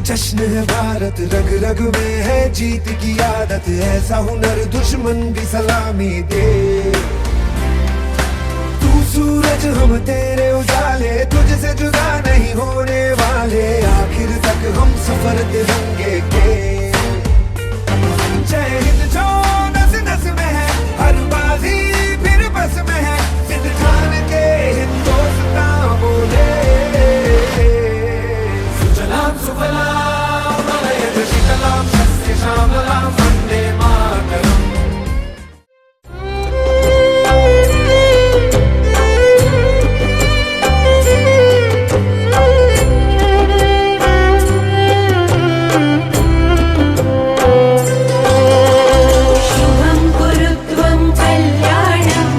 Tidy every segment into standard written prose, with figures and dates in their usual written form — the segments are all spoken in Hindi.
जश्न है भारत, रग रग में है जीत की आदत, ऐसा हुनर दुश्मन भी सलामी दे। तू सूरज हम तेरे उजाले, तुझसे जुदा नहीं होने वाले, आखिर तक हम सफर तिरंगे के। जय हिंद जो नस नस में है, हर बाजी फिर बस में है, सिद्ध ठान के हिंदुस्तान बोले। सुजलाम सुफलाम मलयज शीतलाम सस्य श्यामलाम वंदे मातरम। शुभं कुरुत्वं कल्याणं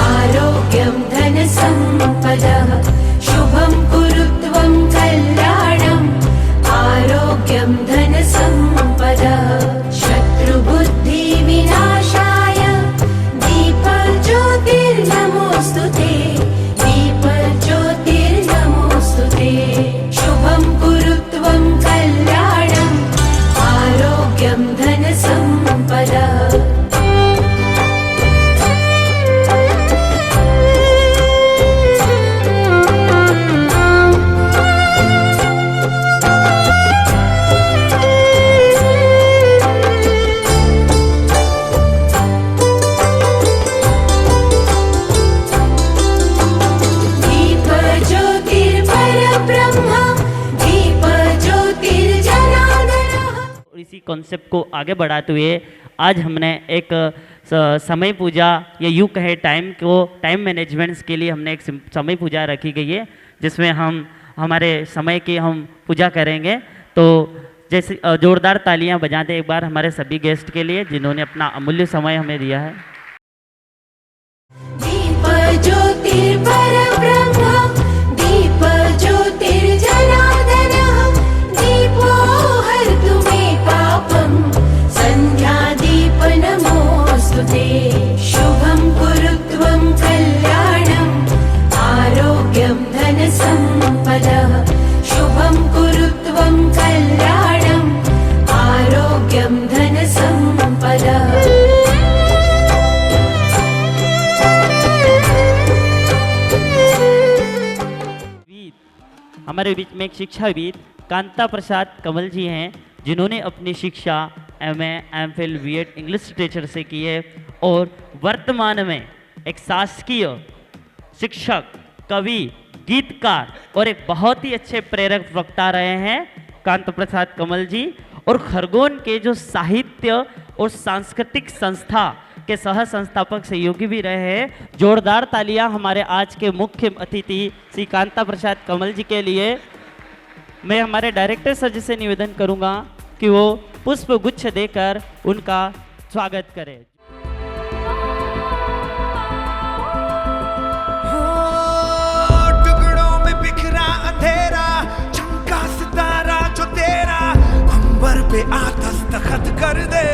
आरोग्यं धनसम्पदः। शुभं कुरुत्वं कल्याणं आरोग्यं धनसम्पदः। शत्रुबुद्धि विनाशाय दीपज्योतिर्नमोऽस्तु ते, दीपज्योतिर्नमोऽस्तु ते। शुभं कुरुत्वं कल्याणं आरोग्यं धनसम्पदः। दीपज्योतिर्परब्रह्म, दीपज्योतिर्जनार्दनः। और इसी कॉन्सेप्ट को आगे बढ़ाते हुए आज हमने एक समय पूजा या यूँ कहे टाइम मैनेजमेंट्स के लिए हमने एक समय पूजा रखी गई है, जिसमें हम हमारे समय की हम पूजा करेंगे। तो जैसे जोरदार तालियां बजाते एक बार हमारे सभी गेस्ट के लिए जिन्होंने अपना अमूल्य समय हमें दिया है। दीपज्योतिर्परब्रह्म, दीपज्योतिर्जनार्दनः। दीपो हरतु मे पापं, सन्ध्यादीपनमोऽस्तु ते। शुभं कुरुत्वं कल्याणं आरोग्यं धनसम्पदः। शुभं कुरुत्वं कल्याणं आरोग्यं धनसम्पदः। हमारे बीच में एक शिक्षाविद कांता प्रसाद कमल जी हैं, जिन्होंने अपनी शिक्षा MA, MPhil, B.Ed English literature से की है और वर्तमान में एक शासकीय शिक्षक, कवि, गीतकार और एक बहुत ही अच्छे प्रेरक वक्ता रहे हैं कांता प्रसाद कमल जी। और खरगोन के जो साहित्य और सांस्कृतिक संस्था के सह संस्थापक सहयोगी भी रहे हैं। जोरदार तालियां हमारे आज के मुख्य अतिथि श्री कांता प्रसाद कमल जी के लिए। मैं हमारे डायरेक्टर सर जी से निवेदन करूंगा कि वो पुष्प गुच्छ देकर उनका स्वागत करें। टुकड़ों में बिखरा अंधेरा, चमका सितारा जो तेरा, अंबर पे आ दस्तखत कर दे।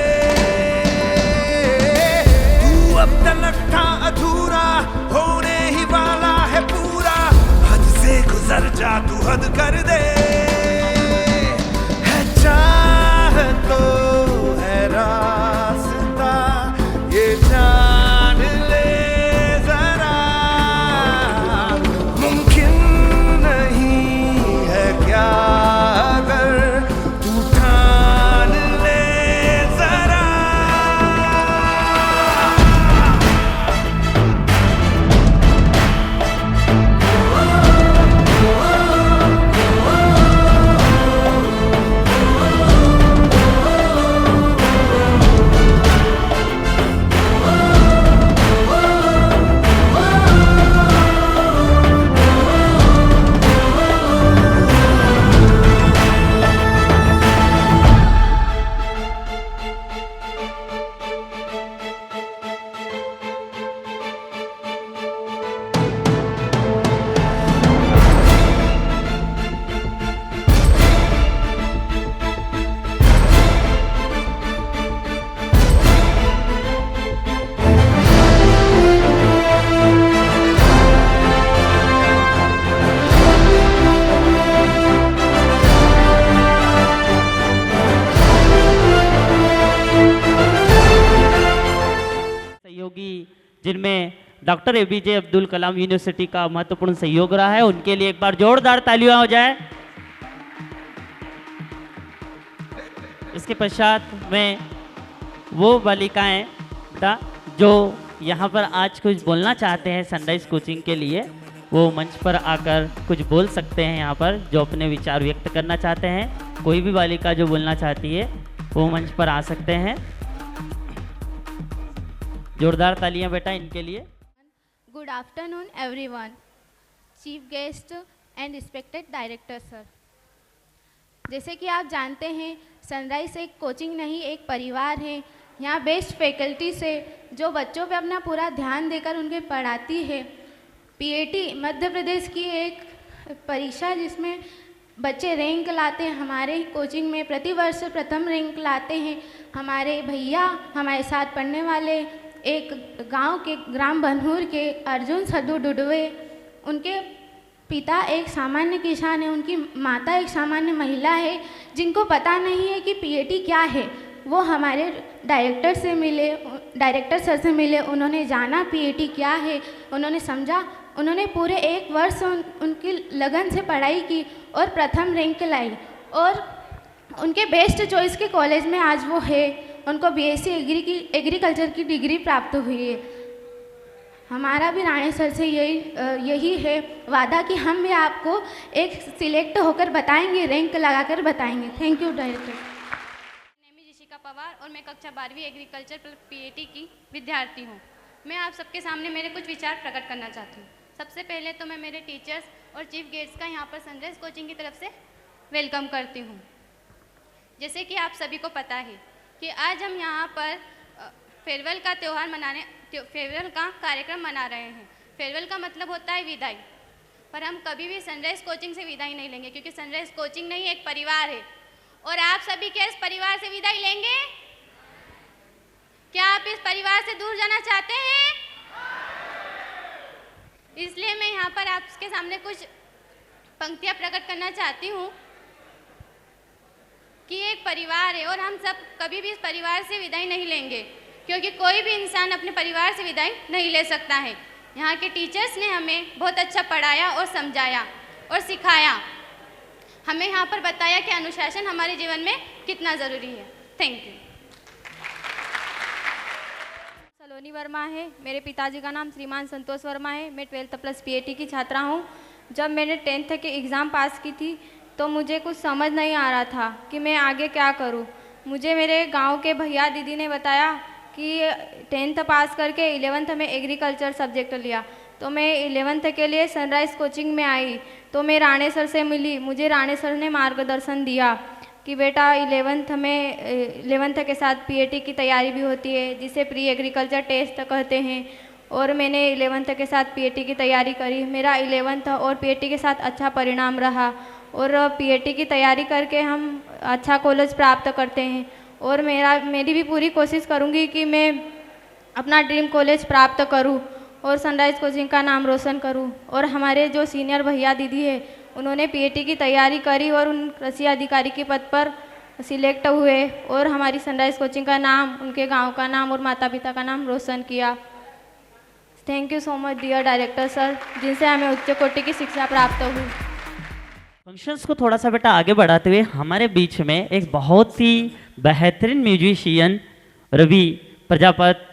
तू अब तलक था अधूरा, होने ही वाला है पूरा, हद से गुजर जा तू हद कर दे। है चाह तो है रास्ता, ये जान ले जरा, मुमकिन नहीं है क्या अगर तू ठान ले जरा। सहयोगी जिनमें doctor APJ Abdul Kalam university का महत्वपूर्ण सहयोग रहा है, उनके लिए एक बार जोरदार तालियां हो जाए। इसके पश्चात में वो बालिकाएं बेटा जो यहाँ पर आज कुछ बोलना चाहते हैं सनराइज कोचिंग के लिए, वो मंच पर आकर कुछ बोल सकते हैं। यहाँ पर जो अपने विचार व्यक्त करना चाहते हैं, कोई भी बालिका जो बोलना चाहती है वो मंच पर आ सकते हैं। जोरदार तालियां बेटा इनके लिए। Good afternoon everyone, chief guest and respected director sir. जैसे कि आप जानते हैं सनराइज एक कोचिंग नहीं, एक परिवार है। यहाँ बेस्ट फैकल्टी से जो बच्चों पे अपना पूरा ध्यान देकर उनके पढ़ाती है। पीएटी मध्य प्रदेश की एक परीक्षा जिसमें बच्चे रैंक लाते हैं। हमारे कोचिंग में प्रतिवर्ष प्रथम रैंक लाते हैं हमारे भैया, हमारे साथ पढ़ने वाले एक गांव के ग्राम बनहूर के अर्जुन सदू डुडवे। उनके पिता एक सामान्य किसान है, उनकी माता एक सामान्य महिला है जिनको पता नहीं है कि पीएटी क्या है। वो हमारे डायरेक्टर सर से मिले, उन्होंने जाना पीएटी क्या है, उन्होंने समझा, उन्होंने पूरे एक वर्ष उनकी लगन से पढ़ाई की और प्रथम रैंक लाई और उनके बेस्ट चॉइस के कॉलेज में आज वो है। उनको बीएससी एग्रीकल्चर की डिग्री प्राप्त हुई है। हमारा भी राणे सर से यही है वादा कि हम भी आपको एक सिलेक्ट होकर बताएंगे, रैंक लगाकर बताएंगे। Thank you director. Nemi Rishika Pawar और मैं कक्षा 12वीं एग्रीकल्चर पर पीएटी की विद्यार्थी हूँ। मैं आप सबके सामने मेरे कुछ विचार प्रकट करना चाहती हूँ। सबसे पहले तो मैं मेरे टीचर्स और चीफ गेस्ट का यहाँ पर सनराइज कोचिंग की तरफ से वेलकम करती हूँ। जैसे कि आप सभी को पता है कि आज हम यहाँ पर फेयरवेल का फेयरवेल का कार्यक्रम मना रहे हैं। फेयरवेल का मतलब होता है विदाई, पर हम कभी भी सनराइज कोचिंग से विदाई नहीं लेंगे, क्योंकि सनराइज कोचिंग नहीं एक परिवार है और आप सभी क्या इस परिवार से विदाई लेंगे? क्या आप इस परिवार से दूर जाना चाहते हैं? इसलिए मैं यहाँ पर आपके सामने कुछ पंक्तियाँ प्रकट करना चाहती हूँ कि एक परिवार है और हम सब कभी भी इस परिवार से विदाई नहीं लेंगे, क्योंकि कोई भी इंसान अपने परिवार से विदाई नहीं ले सकता है। यहाँ के टीचर्स ने हमें बहुत अच्छा पढ़ाया और समझाया और सिखाया। हमें यहाँ पर बताया कि अनुशासन हमारे जीवन में कितना ज़रूरी है। Thank you. सलोनी वर्मा है, मेरे पिताजी का नाम श्रीमान संतोष वर्मा है। मैं 12th प्लस पीएटी की छात्रा हूँ। जब मैंने 10th के एग्ज़ाम पास की थी तो मुझे कुछ समझ नहीं आ रहा था कि मैं आगे क्या करूँ। मुझे मेरे गांव के भैया दीदी ने बताया कि 10th पास करके 11th में एग्रीकल्चर सब्जेक्ट लिया, तो मैं 11th के लिए सनराइज कोचिंग में आई। तो मैं राणे सर से मिली, मुझे राणे सर ने मार्गदर्शन दिया कि बेटा 11th के साथ पीएटी की तैयारी भी होती है, जिसे प्री एग्रीकल्चर टेस्ट कहते हैं। और मैंने 11th के साथ पीएटी की तैयारी करी। मेरा 11th और पीएटी के साथ अच्छा परिणाम रहा और पीएटी की तैयारी करके हम अच्छा कॉलेज प्राप्त करते हैं। और मेरी भी पूरी कोशिश करूँगी कि मैं अपना ड्रीम कॉलेज प्राप्त करूँ और सनराइज कोचिंग का नाम रोशन करूँ। और हमारे जो सीनियर भैया दीदी है उन्होंने पीएटी की तैयारी करी और उन कृषि अधिकारी के पद पर सिलेक्ट हुए और हमारी सनराइज कोचिंग का नाम, उनके गांव का नाम और माता पिता का नाम रोशन किया। Thank you so much dear director sir, जिनसे हमें उच्च कोटि की शिक्षा प्राप्त हुई। फंक्शंस को थोड़ा सा बेटा आगे बढ़ाते हुए हमारे बीच में एक बहुत ही बेहतरीन म्यूजिशियन रवि प्रजापत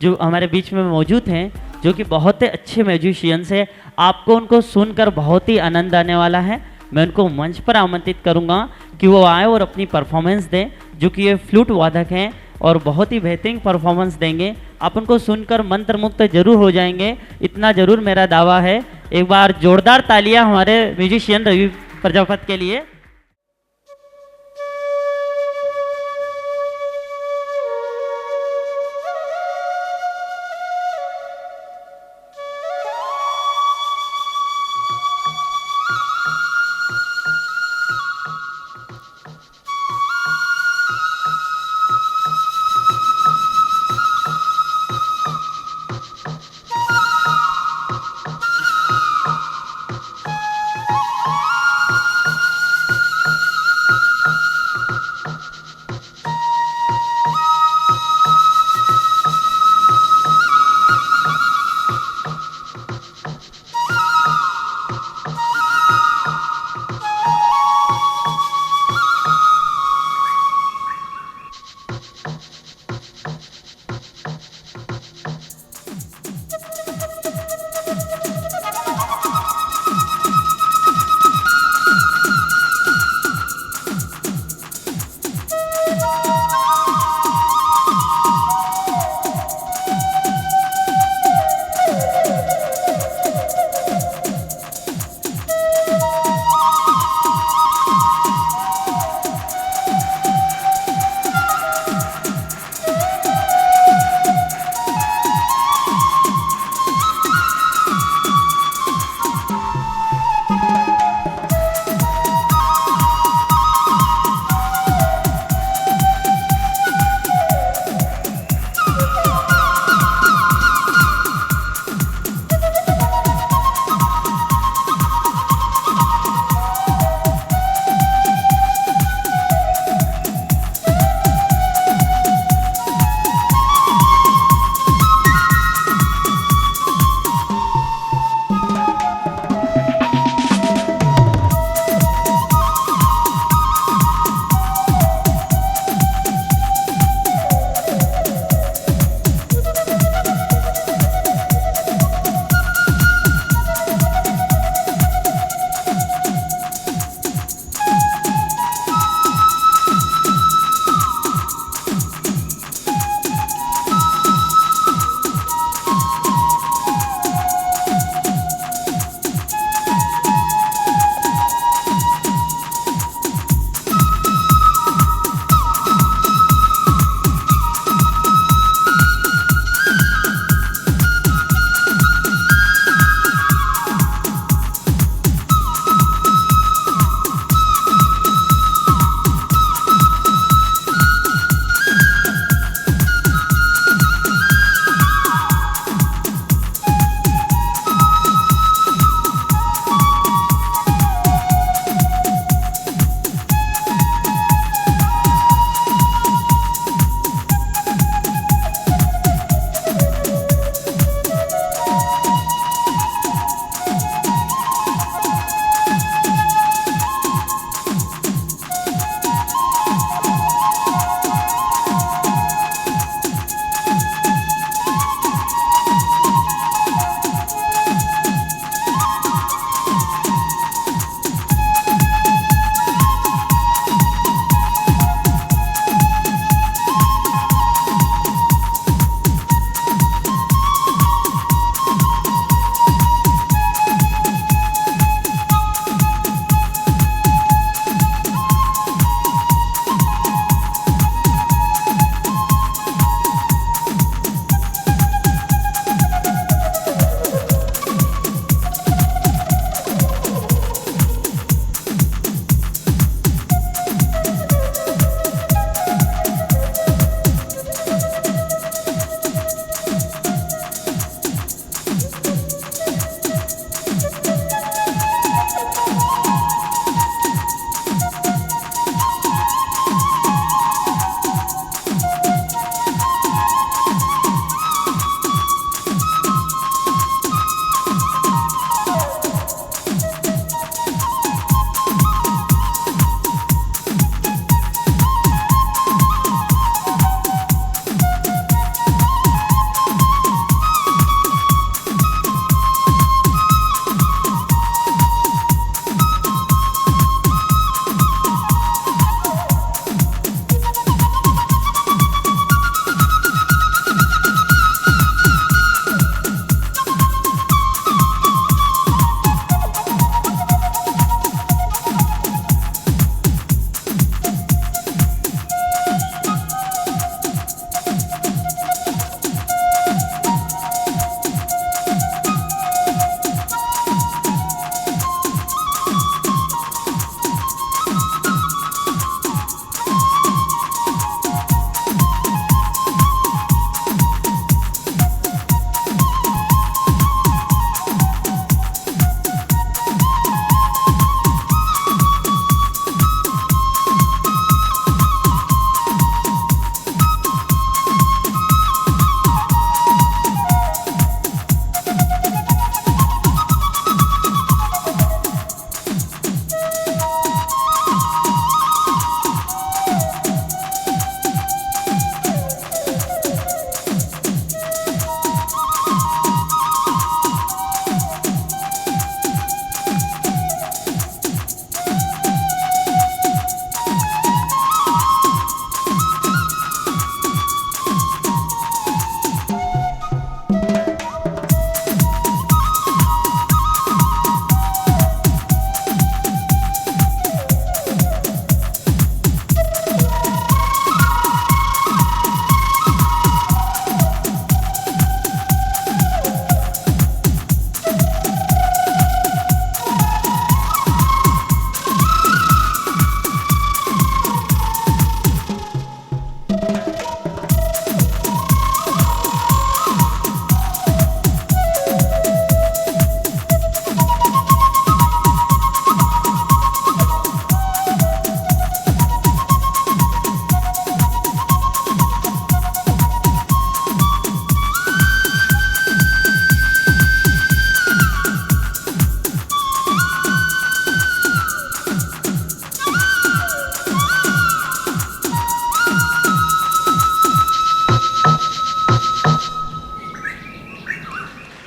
जो हमारे बीच में मौजूद हैं, जो कि बहुत ही अच्छे म्यूजिशियंस हैं। आपको उनको सुनकर बहुत ही आनंद आने वाला है। मैं उनको मंच पर आमंत्रित करूंगा कि वो आए और अपनी परफॉर्मेंस दें, जो कि ये फ्लूट वादक हैं और बहुत ही बेहतरीन परफॉर्मेंस देंगे। आप उनको सुनकर मंत्रमुग्ध जरूर हो जाएंगे, इतना जरूर मेरा दावा है। एक बार जोरदार तालियां हमारे म्यूजिशियन रवि प्रजापत के लिए।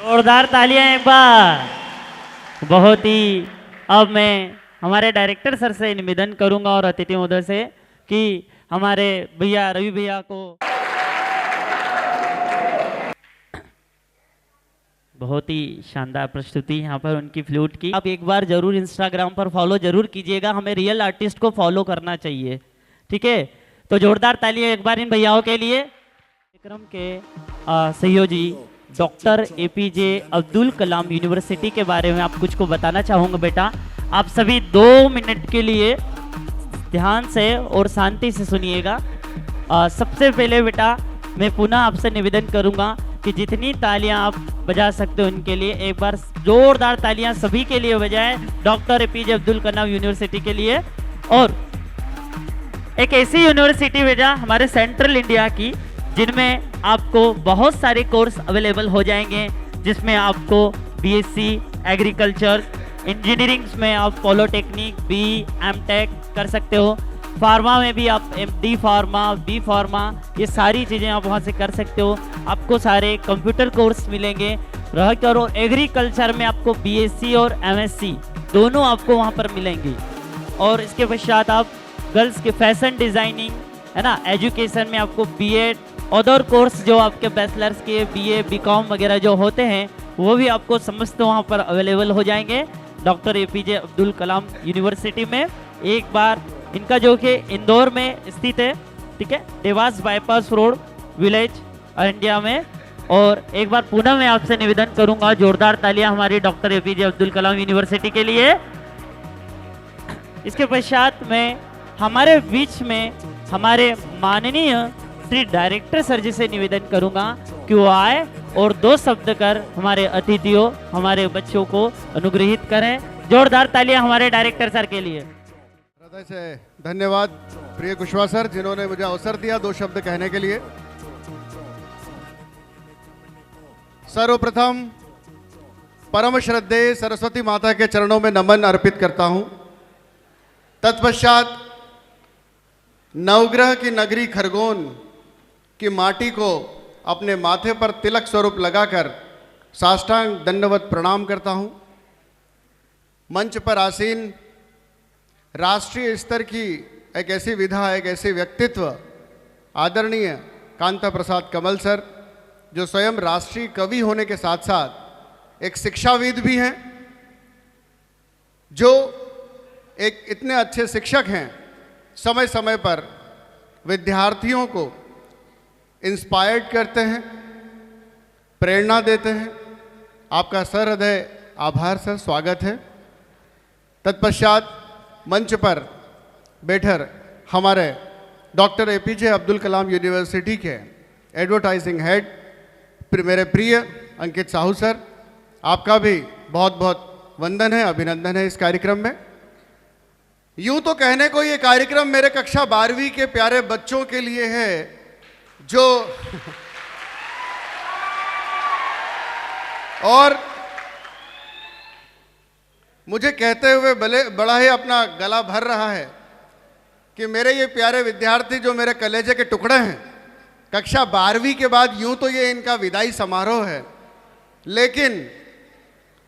जोरदार तालियां एक बार। बहुत ही। अब मैं हमारे डायरेक्टर सर से निवेदन करूंगा और अतिथि महोदय से कि हमारे भैया रवि भैया को बहुत ही शानदार प्रस्तुति यहाँ पर उनकी फ्लूट की। आप एक बार जरूर इंस्टाग्राम पर फॉलो जरूर कीजिएगा, हमें रियल आर्टिस्ट को फॉलो करना चाहिए, ठीक है। तो जोरदार तालियां एक बार इन भैयाओं के लिए। कार्यक्रम के सहयोगी doctor APJ Abdul Kalam university के बारे में आप कुछ को बताना चाहूँगा बेटा। आप सभी 2 मिनट के लिए ध्यान से और शांति से सुनिएगा। सबसे पहले बेटा मैं पुनः आपसे निवेदन करूंगा कि जितनी तालियां आप बजा सकते हो उनके लिए एक बार जोरदार तालियां सभी के लिए बजाएं doctor APJ Abdul Kalam university के लिए। और एक ऐसी यूनिवर्सिटी बेटा हमारे सेंट्रल इंडिया की जिनमें आपको बहुत सारे कोर्स अवेलेबल हो जाएंगे, जिसमें आपको बीएससी एग्रीकल्चर, इंजीनियरिंग में आप पॉलिटेक्निक, एमटेक कर सकते हो, फार्मा में भी आप डी फार्मा, बी फार्मा, ये सारी चीज़ें आप वहाँ से कर सकते हो। आपको सारे कंप्यूटर कोर्स मिलेंगे। रह कर और एग्रीकल्चर में आपको बीएससी और एमएससी दोनों आपको वहाँ पर मिलेंगी। और इसके पश्चात आप गर्ल्स के फैशन डिज़ाइनिंग है ना, एजुकेशन में आपको बीएड, अदर कोर्स जो आपके बैचलर्स के बीए, बीकॉम वगैरह जो होते हैं वो भी आपको समस्त वहाँ पर अवेलेबल हो जाएंगे doctor APJ Abdul Kalam university में। एक बार इनका जो कि इंदौर में स्थित है, ठीक है, Dewas bypass road village India में। और एक बार पुनः मैं आपसे निवेदन करूंगा जोरदार तालियां हमारी doctor APJ Abdul Kalam university के लिए। इसके पश्चात मैं हमारे बीच में हमारे माननीय श्री डायरेक्टर सर जी से निवेदन करूंगा कि वो आए और 2 शब्द कर हमारे अतिथियों, हमारे बच्चों को अनुग्रहित करें। जोरदार तालियां हमारे डायरेक्टर सर के लिए। हृदय से धन्यवाद प्रिय कुशवाहा सर, जिन्होंने मुझे अवसर दिया 2 शब्द कहने के लिए। सर्वप्रथम परम श्रद्धेय सरस्वती माता के चरणों में नमन अर्पित करता हूं। तत्पश्चात नवग्रह की नगरी खरगोन की माटी को अपने माथे पर तिलक स्वरूप लगाकर साष्टांग दंडवत प्रणाम करता हूं। मंच पर आसीन राष्ट्रीय स्तर की एक ऐसी विधा, एक ऐसे व्यक्तित्व आदरणीय कांता प्रसाद कमल सर, जो स्वयं राष्ट्रीय कवि होने के साथ साथ एक शिक्षाविद भी हैं, जो एक इतने अच्छे शिक्षक हैं, समय समय पर विद्यार्थियों को इंस्पायर्ड करते हैं, प्रेरणा देते हैं। आपका सहृदय आभार सर, स्वागत है। तत्पश्चात मंच पर बैठकर हमारे doctor APJ Abdul Kalam university के एडवर्टाइजिंग हेड मेरे प्रिय अंकित साहू सर, आपका भी बहुत बहुत वंदन है, अभिनंदन है इस कार्यक्रम में। यूं तो कहने को ये कार्यक्रम मेरे कक्षा 12वीं के प्यारे बच्चों के लिए है, जो और मुझे कहते हुए बड़ा ही अपना गला भर रहा है कि मेरे ये प्यारे विद्यार्थी जो मेरे कलेजे के टुकड़े हैं, कक्षा 12वीं के बाद यूं तो ये इनका विदाई समारोह है, लेकिन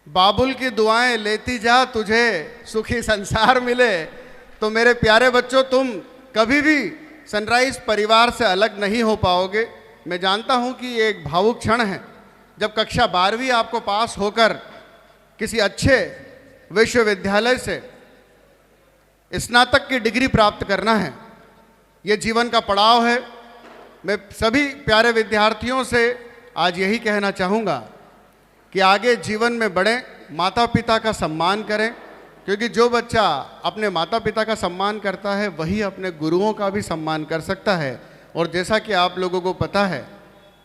बाबुल की दुआएं लेती जा तुझे सुखी संसार मिले। तो मेरे प्यारे बच्चों, तुम कभी भी सनराइज परिवार से अलग नहीं हो पाओगे। मैं जानता हूं कि ये एक भावुक क्षण है जब कक्षा 12वीं आपको पास होकर किसी अच्छे विश्वविद्यालय से स्नातक की डिग्री प्राप्त करना है। ये जीवन का पड़ाव है। मैं सभी प्यारे विद्यार्थियों से आज यही कहना चाहूँगा कि आगे जीवन में बढ़ें, माता पिता का सम्मान करें, क्योंकि जो बच्चा अपने माता पिता का सम्मान करता है वही अपने गुरुओं का भी सम्मान कर सकता है। और जैसा कि आप लोगों को पता है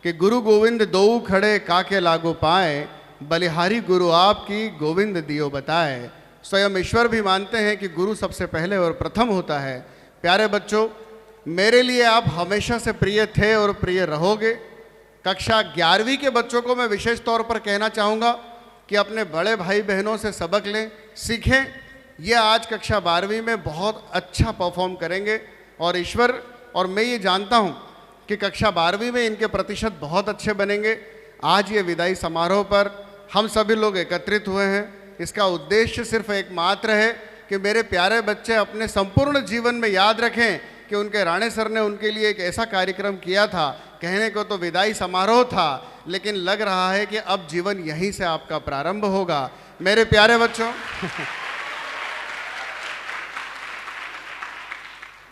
कि गुरु गोविंद दोऊ खड़े काके लागो पाए, बलिहारी गुरु आपकी गोविंद दियो बताए। स्वयं ईश्वर भी मानते हैं कि गुरु सबसे पहले और प्रथम होता है। प्यारे बच्चों, मेरे लिए आप हमेशा से प्रिय थे और प्रिय रहोगे। कक्षा 11वीं के बच्चों को मैं विशेष तौर पर कहना चाहूँगा कि अपने बड़े भाई बहनों से सबक लें, सीखें। ये आज कक्षा 12वीं में बहुत अच्छा परफॉर्म करेंगे और ईश्वर और मैं ये जानता हूँ कि कक्षा 12वीं में इनके प्रतिशत बहुत अच्छे बनेंगे। आज ये विदाई समारोह पर हम सभी लोग एकत्रित हुए हैं, इसका उद्देश्य सिर्फ एकमात्र है कि मेरे प्यारे बच्चे अपने संपूर्ण जीवन में याद रखें कि उनके राणे सर ने उनके लिए एक ऐसा कार्यक्रम किया था। कहने को तो विदाई समारोह था, लेकिन लग रहा है कि अब जीवन यहीं से आपका प्रारंभ होगा। मेरे प्यारे बच्चों,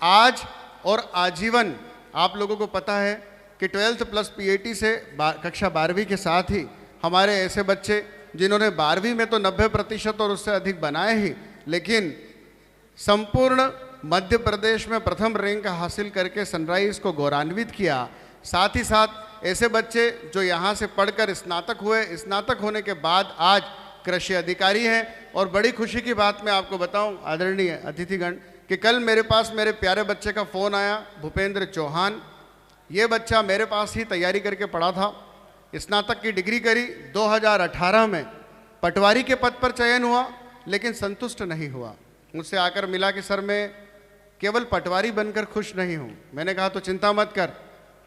आज और आजीवन आप लोगों को पता है कि 12th प्लस पीएटी से कक्षा 12वीं के साथ ही हमारे ऐसे बच्चे जिन्होंने 12वीं में तो 90% और उससे अधिक बनाए ही, लेकिन संपूर्ण मध्य प्रदेश में प्रथम रैंक हासिल करके सनराइज को गौरवान्वित किया। साथ ही साथ ऐसे बच्चे जो यहाँ से पढ़कर स्नातक हुए, स्नातक होने के बाद आज कृषि अधिकारी हैं। और बड़ी खुशी की बात मैं आपको बताऊं आदरणीय अतिथिगण कि कल मेरे पास मेरे प्यारे बच्चे का फ़ोन आया, भूपेंद्र चौहान। ये बच्चा मेरे पास ही तैयारी करके पढ़ा था, स्नातक की डिग्री करी, 2018 में पटवारी के पद पर चयन हुआ, लेकिन संतुष्ट नहीं हुआ। मुझसे आकर मिला कि सर मैं केवल पटवारी बनकर खुश नहीं हूँ। मैंने कहा तो चिंता मत कर,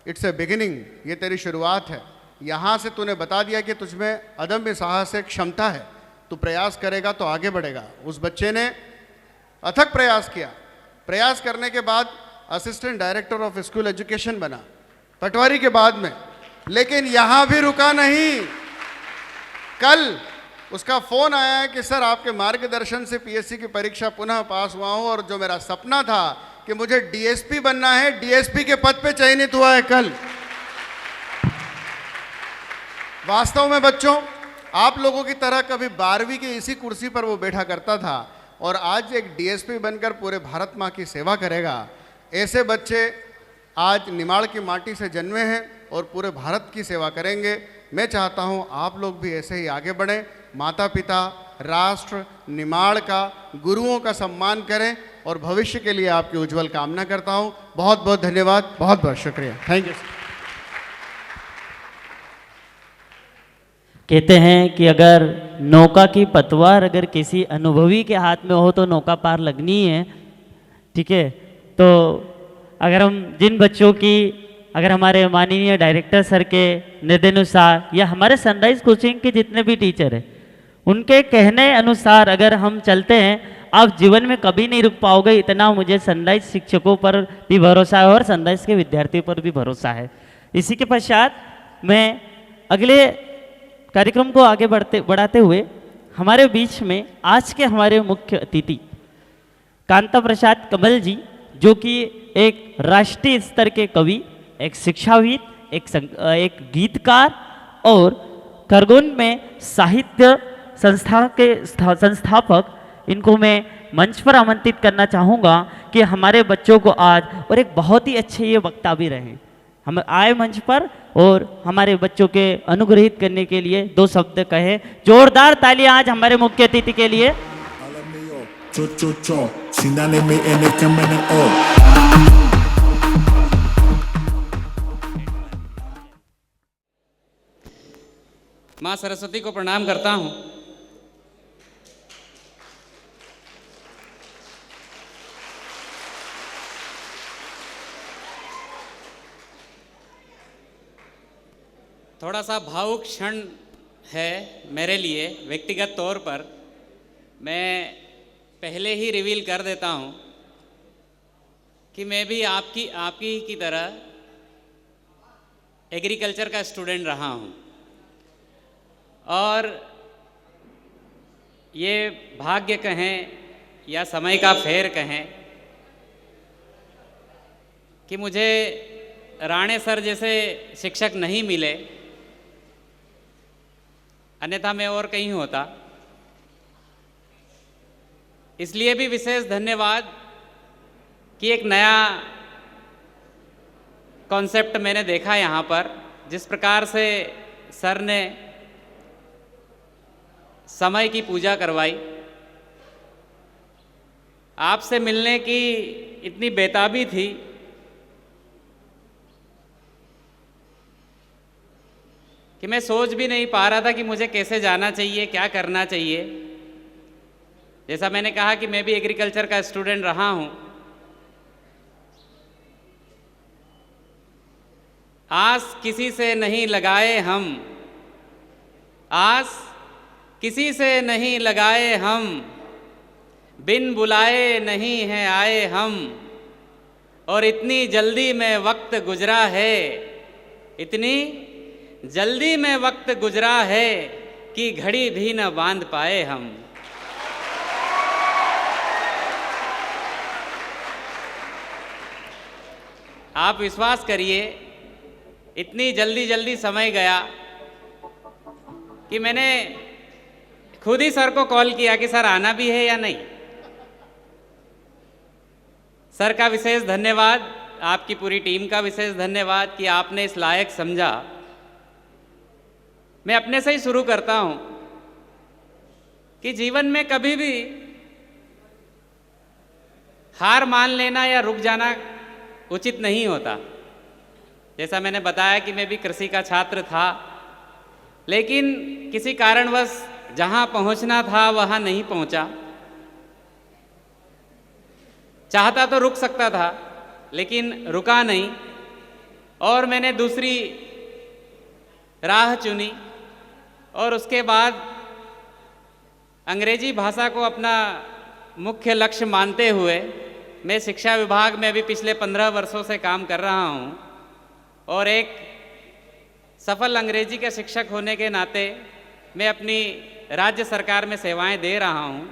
इट्स ए बिगिनिंग, ये तेरी शुरुआत है। यहाँ से तूने बता दिया कि तुझमें अदम्य साहस एक क्षमता है, तू प्रयास करेगा तो आगे बढ़ेगा। उस बच्चे ने अथक प्रयास किया। प्रयास करने के बाद assistant director of school education बना पटवारी के बाद में, लेकिन यहाँ भी रुका नहीं। कल उसका फ़ोन आया है कि सर आपके मार्गदर्शन से पीएससी की परीक्षा पुनः पास हुआ हूँ और जो मेरा सपना था कि मुझे डीएसपी बनना है, डीएसपी के पद पे चयनित हुआ है कल। वास्तव में बच्चों, आप लोगों की तरह कभी 12वीं की इसी कुर्सी पर वो बैठा करता था और आज एक डीएसपी बनकर पूरे भारत माँ की सेवा करेगा। ऐसे बच्चे आज निमाड़ की माटी से जन्मे हैं और पूरे भारत की सेवा करेंगे। मैं चाहता हूँ आप लोग भी ऐसे ही आगे बढ़ें, माता पिता, राष्ट्र, निमाड़ का, गुरुओं का सम्मान करें और भविष्य के लिए आपकी उज्जवल कामना करता हूँ। बहुत बहुत धन्यवाद, बहुत बहुत शुक्रिया, थैंक यू। कहते हैं कि अगर नौका की पतवार अगर किसी अनुभवी के हाथ में हो तो नौका पार लगनी है, ठीक है। तो अगर हम जिन बच्चों की, अगर हमारे माननीय डायरेक्टर सर के निर्देशानुसार या हमारे सनराइज कोचिंग के जितने भी टीचर हैं उनके कहने अनुसार अगर हम चलते हैं, आप जीवन में कभी नहीं रुक पाओगे। इतना मुझे सनराइज शिक्षकों पर भी भरोसा है और सनराइज के विद्यार्थियों पर भी भरोसा है। इसी के पश्चात मैं अगले कार्यक्रम को आगे बढ़ाते हुए हमारे बीच में आज के हमारे मुख्य अतिथि कांता प्रसाद कमल जी, जो कि एक राष्ट्रीय स्तर के कवि, एक शिक्षाविद, एक गीतकार और खरगोन में साहित्य संस्था के संस्थापक, इनको मैं मंच पर आमंत्रित करना चाहूँगा कि हमारे बच्चों को आज और एक बहुत ही अच्छे ये वक्ता भी रहे, हम आए मंच पर और हमारे बच्चों के अनुग्रहित करने के लिए दो शब्द कहे। जोरदार तालियां आज हमारे मुख्य अतिथि के लिए। माँ सरस्वती को प्रणाम करता हूँ। थोड़ा सा भावुक क्षण है मेरे लिए व्यक्तिगत तौर पर। मैं पहले ही रिवील कर देता हूँ कि मैं भी आपकी की तरह एग्रीकल्चर का स्टूडेंट रहा हूँ और ये भाग्य कहें या समय का फेर कहें कि मुझे राणे सर जैसे शिक्षक नहीं मिले, अन्यथा मैं और कहीं होता। इसलिए भी विशेष धन्यवाद कि एक नया कॉन्सेप्ट मैंने देखा यहाँ पर। जिस प्रकार से सर ने समय की पूजा करवाई, आपसे मिलने की इतनी बेताबी थी कि मैं सोच भी नहीं पा रहा था कि मुझे कैसे जाना चाहिए, क्या करना चाहिए। जैसा मैंने कहा कि मैं भी एग्रीकल्चर का स्टूडेंट रहा हूँ। आस किसी से नहीं लगाए हम, आस किसी से नहीं लगाए हम, बिन बुलाए नहीं हैं आए हम, और इतनी जल्दी में वक्त गुजरा है, इतनी जल्दी में वक्त गुजरा है कि घड़ी भी न बांध पाए हम। आप विश्वास करिए, इतनी जल्दी जल्दी समय गया कि मैंने खुद ही सर को कॉल किया कि सर आना भी है या नहीं। सर का विशेष धन्यवाद, आपकी पूरी टीम का विशेष धन्यवाद कि आपने इस लायक समझा। मैं अपने से ही शुरू करता हूं कि जीवन में कभी भी हार मान लेना या रुक जाना उचित नहीं होता। जैसा मैंने बताया कि मैं भी कृषि का छात्र था, लेकिन किसी कारणवश जहां पहुंचना था वहां नहीं पहुंचा। चाहता तो रुक सकता था, लेकिन रुका नहीं, और मैंने दूसरी राह चुनी। और उसके बाद अंग्रेजी भाषा को अपना मुख्य लक्ष्य मानते हुए मैं शिक्षा विभाग में अभी पिछले 15 वर्षों से काम कर रहा हूं, और एक सफल अंग्रेजी के शिक्षक होने के नाते मैं अपनी राज्य सरकार में सेवाएं दे रहा हूं।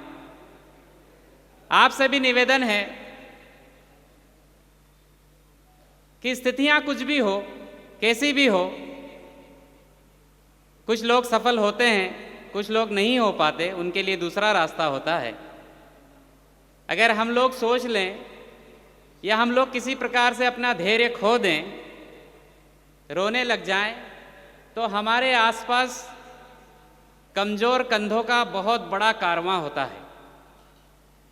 आपसे भी निवेदन है कि स्थितियां कुछ भी हो, कैसी भी हो, कुछ लोग सफल होते हैं, कुछ लोग नहीं हो पाते, उनके लिए दूसरा रास्ता होता है। अगर हम लोग सोच लें या हम लोग किसी प्रकार से अपना धैर्य खो दें, रोने लग जाएं, तो हमारे आसपास कमज़ोर कंधों का बहुत बड़ा कारवां होता है।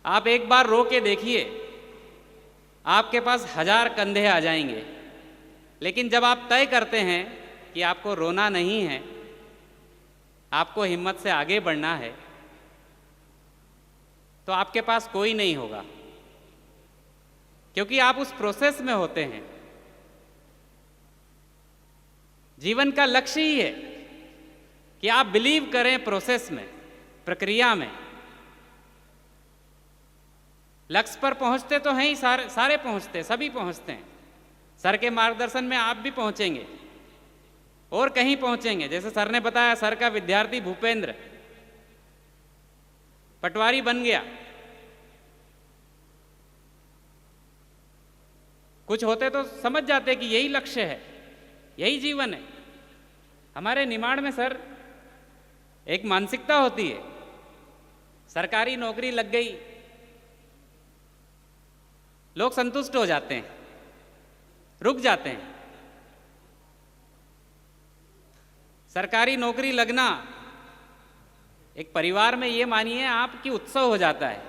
आप एक बार रो के देखिए, आपके पास 1000 कंधे आ जाएंगे, लेकिन जब आप तय करते हैं कि आपको रोना नहीं है, आपको हिम्मत से आगे बढ़ना है, तो आपके पास कोई नहीं होगा, क्योंकि आप उस प्रोसेस में होते हैं। जीवन का लक्ष्य ही है कि आप बिलीव करें प्रोसेस में, प्रक्रिया में। लक्ष्य पर पहुंचते तो हैं ही, सारे पहुंचते, सभी पहुंचते हैं। सर के मार्गदर्शन में आप भी पहुंचेंगे और कहीं पहुंचेंगे। जैसे सर ने बताया, सर का विद्यार्थी भूपेंद्र पटवारी बन गया। कुछ होते तो समझ जाते कि यही लक्ष्य है, यही जीवन है। हमारे निमाड़ में सर एक मानसिकता होती है, सरकारी नौकरी लग गई, लोग संतुष्ट हो जाते हैं, रुक जाते हैं। सरकारी नौकरी लगना एक परिवार में, ये मानिए आपकी उत्सव हो जाता है,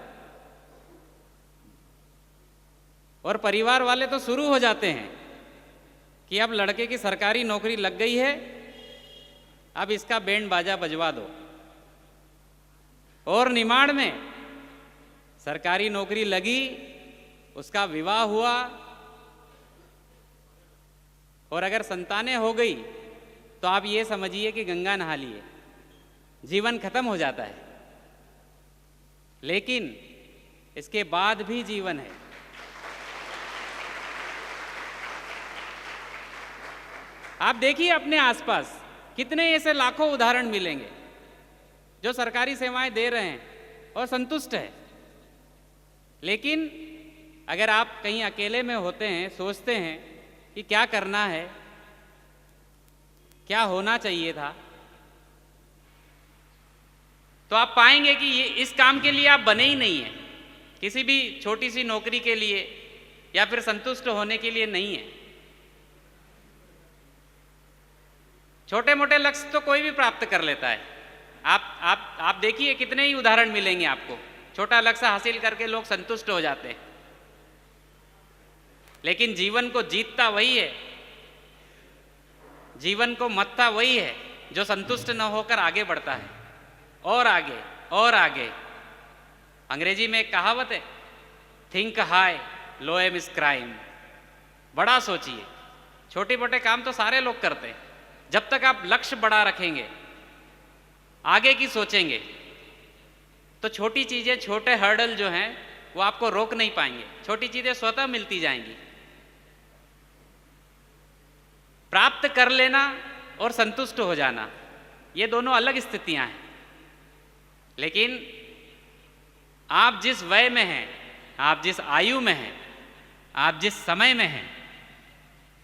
और परिवार वाले तो शुरू हो जाते हैं कि अब लड़के की सरकारी नौकरी लग गई है, अब इसका बैंड बाजा बजवा दो। और निमाड़ में सरकारी नौकरी लगी, उसका विवाह हुआ, और अगर संतानें हो गई तो आप ये समझिए कि गंगा नहा लिए, जीवन खत्म हो जाता है। लेकिन इसके बाद भी जीवन है। आप देखिए अपने आसपास कितने ऐसे लाखों उदाहरण मिलेंगे जो सरकारी सेवाएं दे रहे हैं और संतुष्ट है। लेकिन अगर आप कहीं अकेले में होते हैं, सोचते हैं कि क्या करना है, क्या होना चाहिए था, तो आप पाएंगे कि ये इस काम के लिए आप बने ही नहीं हैं। किसी भी छोटी सी नौकरी के लिए या फिर संतुष्ट होने के लिए नहीं है। छोटे मोटे लक्ष्य तो कोई भी प्राप्त कर लेता है। आप देखिए कितने ही उदाहरण मिलेंगे आपको। छोटा लक्ष्य हासिल करके लोग संतुष्ट हो जाते हैं, लेकिन जीवन को जीतता वही है, जीवन को मत्ता वही है जो संतुष्ट न होकर आगे बढ़ता है, और आगे और आगे। अंग्रेजी में एक कहावत है, think high low aim is crime. बड़ा सोचिए। छोटे मोटे काम तो सारे लोग करते हैं। जब तक आप लक्ष्य बड़ा रखेंगे आगे की सोचेंगे तो छोटी चीज़ें, छोटे हर्डल जो हैं वो आपको रोक नहीं पाएंगे, छोटी चीज़ें स्वतः मिलती जाएंगी। प्राप्त कर लेना और संतुष्ट हो जाना, ये दोनों अलग स्थितियां हैं। लेकिन आप जिस वय में हैं, आप जिस आयु में हैं, आप जिस समय में हैं,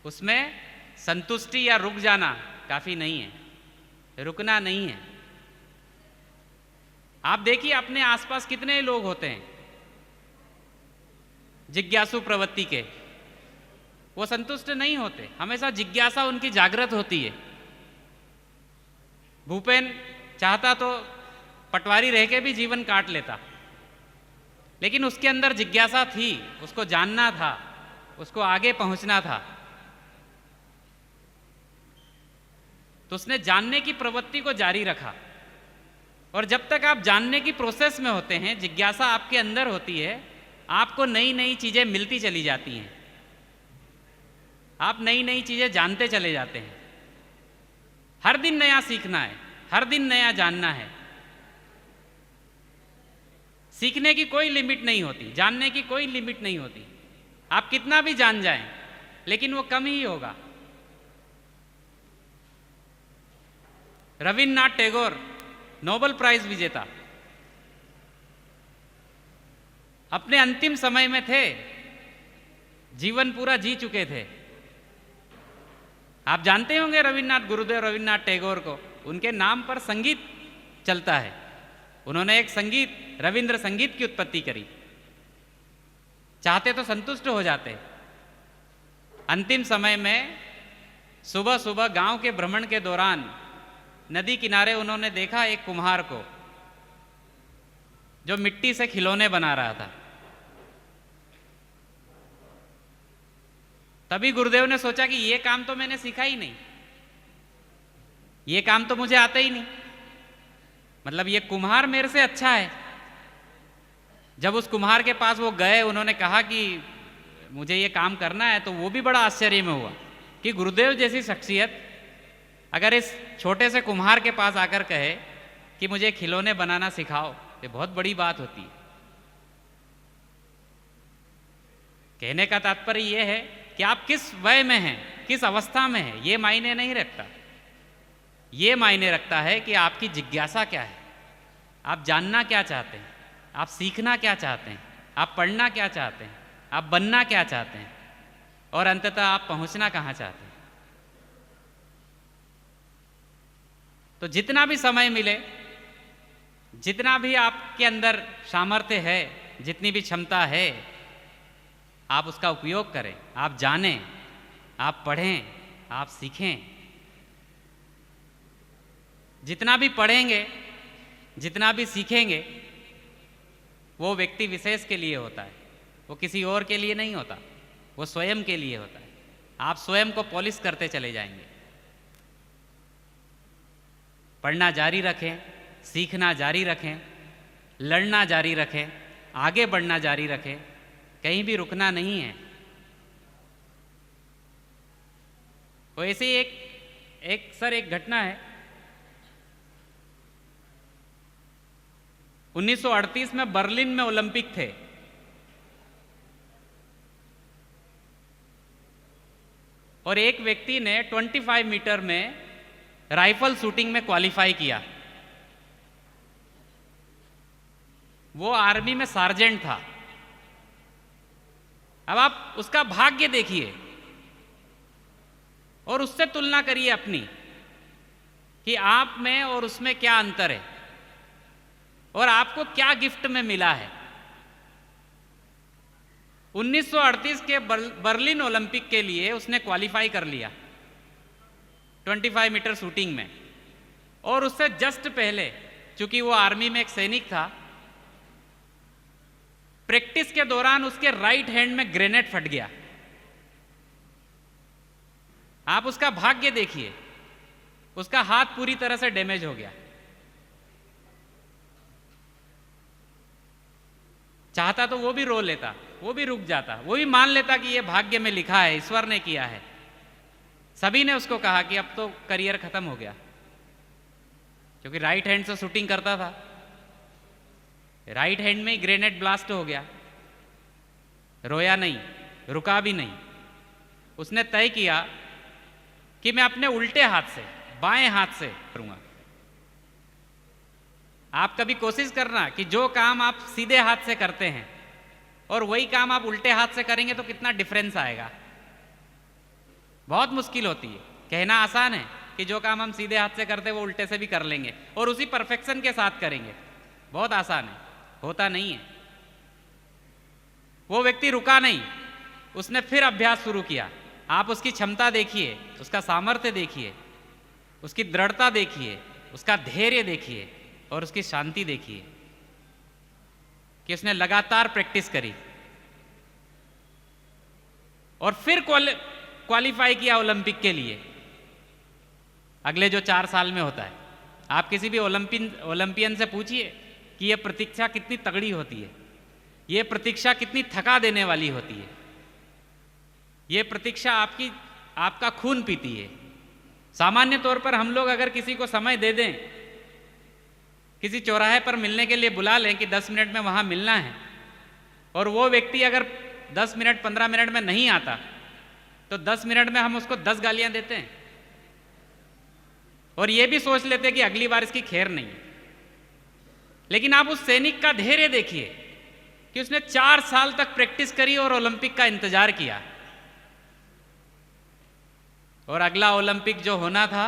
उसमें संतुष्टि या रुक जाना काफ़ी नहीं है, रुकना नहीं है। आप देखिए अपने आसपास कितने लोग होते हैं जिज्ञासु प्रवृत्ति के, वो संतुष्ट नहीं होते, हमेशा जिज्ञासा उनकी जागृत होती है। भूपेन चाहता तो पटवारी रह के भी जीवन काट लेता, लेकिन उसके अंदर जिज्ञासा थी, उसको जानना था, उसको आगे पहुंचना था, तो उसने जानने की प्रवृत्ति को जारी रखा। और जब तक आप जानने की प्रोसेस में होते हैं, जिज्ञासा आपके अंदर होती है, आपको नई नई चीजें मिलती चली जाती हैं, आप नई नई चीजें जानते चले जाते हैं। हर दिन नया सीखना है, हर दिन नया जानना है। सीखने की कोई लिमिट नहीं होती, जानने की कोई लिमिट नहीं होती। आप कितना भी जान जाएं, लेकिन वो कम ही होगा। रविन्द्रनाथ टैगोर नोबेल प्राइज विजेता अपने अंतिम समय में थे, जीवन पूरा जी चुके थे। आप जानते होंगे रविन्द्रनाथ, गुरुदेव रविन्द्रनाथ टैगोर को, उनके नाम पर संगीत चलता है। उन्होंने एक संगीत, रविंद्र संगीत की उत्पत्ति करी। चाहते तो संतुष्ट हो जाते। अंतिम समय में सुबह सुबह गांव के भ्रमण के दौरान नदी किनारे उन्होंने देखा एक कुम्हार को जो मिट्टी से खिलौने बना रहा था। तभी गुरुदेव ने सोचा कि ये काम तो मैंने सीखा ही नहीं, ये काम तो मुझे आता ही नहीं, मतलब ये कुम्हार मेरे से अच्छा है। जब उस कुम्हार के पास वो गए, उन्होंने कहा कि मुझे ये काम करना है, तो वो भी बड़ा आश्चर्य में हुआ कि गुरुदेव जैसी शख्सियत अगर इस छोटे से कुम्हार के पास आकर कहे कि मुझे खिलौने बनाना सिखाओ, ये बहुत बड़ी बात होती है। कहने का तात्पर्य यह है कि आप किस वय में हैं, किस अवस्था में हैं, ये मायने नहीं रखता। ये मायने रखता है कि आपकी जिज्ञासा क्या है, आप जानना क्या चाहते हैं, आप सीखना क्या चाहते हैं, आप पढ़ना क्या चाहते हैं, आप बनना क्या चाहते हैं, और अंततः आप पहुंचना कहाँ चाहते हैं। तो जितना भी समय मिले, जितना भी आपके अंदर सामर्थ्य है, जितनी भी क्षमता है, आप उसका उपयोग करें, आप जानें, आप पढ़ें, आप सीखें। जितना भी पढ़ेंगे, जितना भी सीखेंगे, वो व्यक्ति विशेष के लिए होता है, वो किसी और के लिए नहीं होता, वो स्वयं के लिए होता है। आप स्वयं को पॉलिश करते चले जाएंगे। पढ़ना जारी रखें, सीखना जारी रखें, लड़ना जारी रखें, आगे बढ़ना जारी रखें, कहीं भी रुकना नहीं है। तो ऐसे ही एक घटना है। 1938 में बर्लिन में ओलंपिक थे। और एक व्यक्ति ने 25 मीटर में राइफल शूटिंग में क्वालिफाई किया। वो आर्मी में सार्जेंट था। अब आप उसका भाग्य देखिए और उससे तुलना करिए अपनी, कि आप में और उसमें क्या अंतर है और आपको क्या गिफ्ट में मिला है। 1938 के बर्लिन ओलंपिक के लिए उसने क्वालिफाई कर लिया 25 मीटर शूटिंग में। और उससे जस्ट पहले, चूंकि वो आर्मी में एक सैनिक था, प्रैक्टिस के दौरान उसके राइट हैंड में ग्रेनेड फट गया। आप उसका भाग्य देखिए, उसका हाथ पूरी तरह से डैमेज हो गया। चाहता तो वो भी रो लेता, वो भी रुक जाता, वो भी मान लेता कि ये भाग्य में लिखा है, ईश्वर ने किया है। सभी ने उसको कहा कि अब तो करियर खत्म हो गया, क्योंकि राइट हैंड से शूटिंग करता था, राइट हैंड में ही ग्रेनेड ब्लास्ट हो गया। रोया नहीं, रुका भी नहीं। उसने तय किया कि मैं अपने उल्टे हाथ से, बाएं हाथ से करूंगा। आप कभी कोशिश करना कि जो काम आप सीधे हाथ से करते हैं और वही काम आप उल्टे हाथ से करेंगे तो कितना डिफरेंस आएगा। बहुत मुश्किल होती है। कहना आसान है कि जो काम हम सीधे हाथ से करते हैं वो उल्टे से भी कर लेंगे और उसी परफेक्शन के साथ करेंगे, बहुत आसान है, होता नहीं है। वो व्यक्ति रुका नहीं, उसने फिर अभ्यास शुरू किया। आप उसकी क्षमता देखिए, उसका सामर्थ्य देखिए, उसकी दृढ़ता देखिए, उसका धैर्य देखिए और उसकी शांति देखिए कि उसने लगातार प्रैक्टिस करी और फिर क्वालिफाई किया ओलंपिक के लिए। अगले जो 4 साल में होता है, आप किसी भी ओलंपियन से पूछिए कि यह प्रतीक्षा कितनी तगड़ी होती है, यह प्रतीक्षा कितनी थका देने वाली होती है, यह प्रतीक्षा आपका खून पीती है। सामान्य तौर पर हम लोग अगर किसी को समय दे दें, किसी चौराहे पर मिलने के लिए बुला लें कि 10 मिनट में वहां मिलना है, और वो व्यक्ति अगर 10 मिनट 15 मिनट में नहीं आता तो 10 मिनट में हम उसको 10 गालियां देते हैं और ये भी सोच लेते हैं कि अगली बार इसकी खैर नहीं है। लेकिन आप उस सैनिक का धैर्य देखिए कि उसने 4 साल तक प्रैक्टिस करी और ओलंपिक का इंतजार किया, और अगला ओलंपिक जो होना था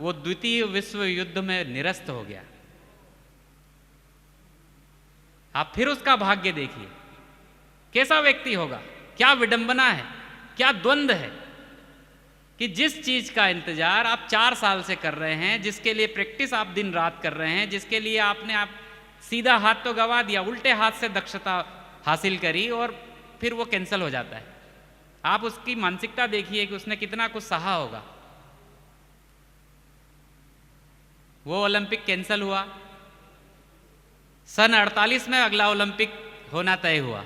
वो द्वितीय विश्व युद्ध में निरस्त हो गया। आप फिर उसका भाग्य देखिए, कैसा व्यक्ति होगा, क्या विडंबना है, क्या द्वंद्व है कि जिस चीज का इंतजार आप 4 साल से कर रहे हैं, जिसके लिए प्रैक्टिस आप दिन रात कर रहे हैं, जिसके लिए आपने सीधा हाथ तो गवा दिया, उल्टे हाथ से दक्षता हासिल करी और फिर वो कैंसिल हो जाता है। आप उसकी मानसिकता देखिए कि उसने कितना कुछ सहा होगा। वो ओलंपिक कैंसिल हुआ, सन 48 में अगला ओलंपिक होना तय हुआ।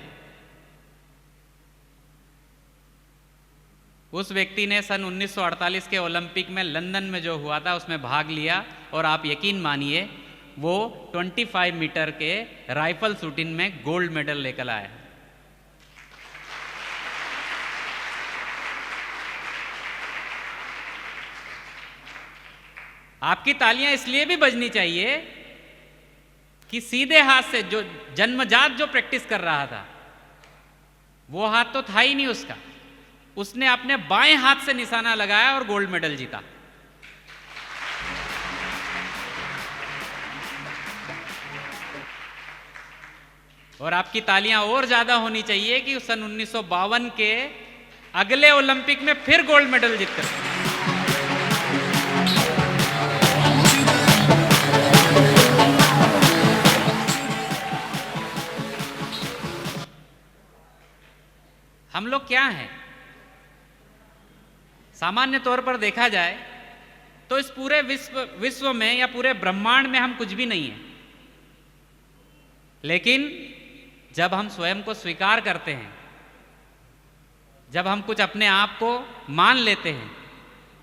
उस व्यक्ति ने सन 1948 के ओलंपिक में लंदन में जो हुआ था उसमें भाग लिया, और आप यकीन मानिए वो 25 मीटर के राइफल शूटिंग में गोल्ड मेडल लेकर आया। आपकी तालियां इसलिए भी बजनी चाहिए कि सीधे हाथ से जो जन्मजात जो प्रैक्टिस कर रहा था वो हाथ तो था ही नहीं उसका, उसने अपने बाएं हाथ से निशाना लगाया और गोल्ड मेडल जीता। और आपकी तालियां और ज्यादा होनी चाहिए कि सन 1952 के अगले ओलंपिक में फिर गोल्ड मेडल जीतकर। हम लोग क्या हैं? सामान्य तौर पर देखा जाए तो इस पूरे विश्व में या पूरे ब्रह्मांड में हम कुछ भी नहीं है, लेकिन जब हम स्वयं को स्वीकार करते हैं, जब हम कुछ अपने आप को मान लेते हैं,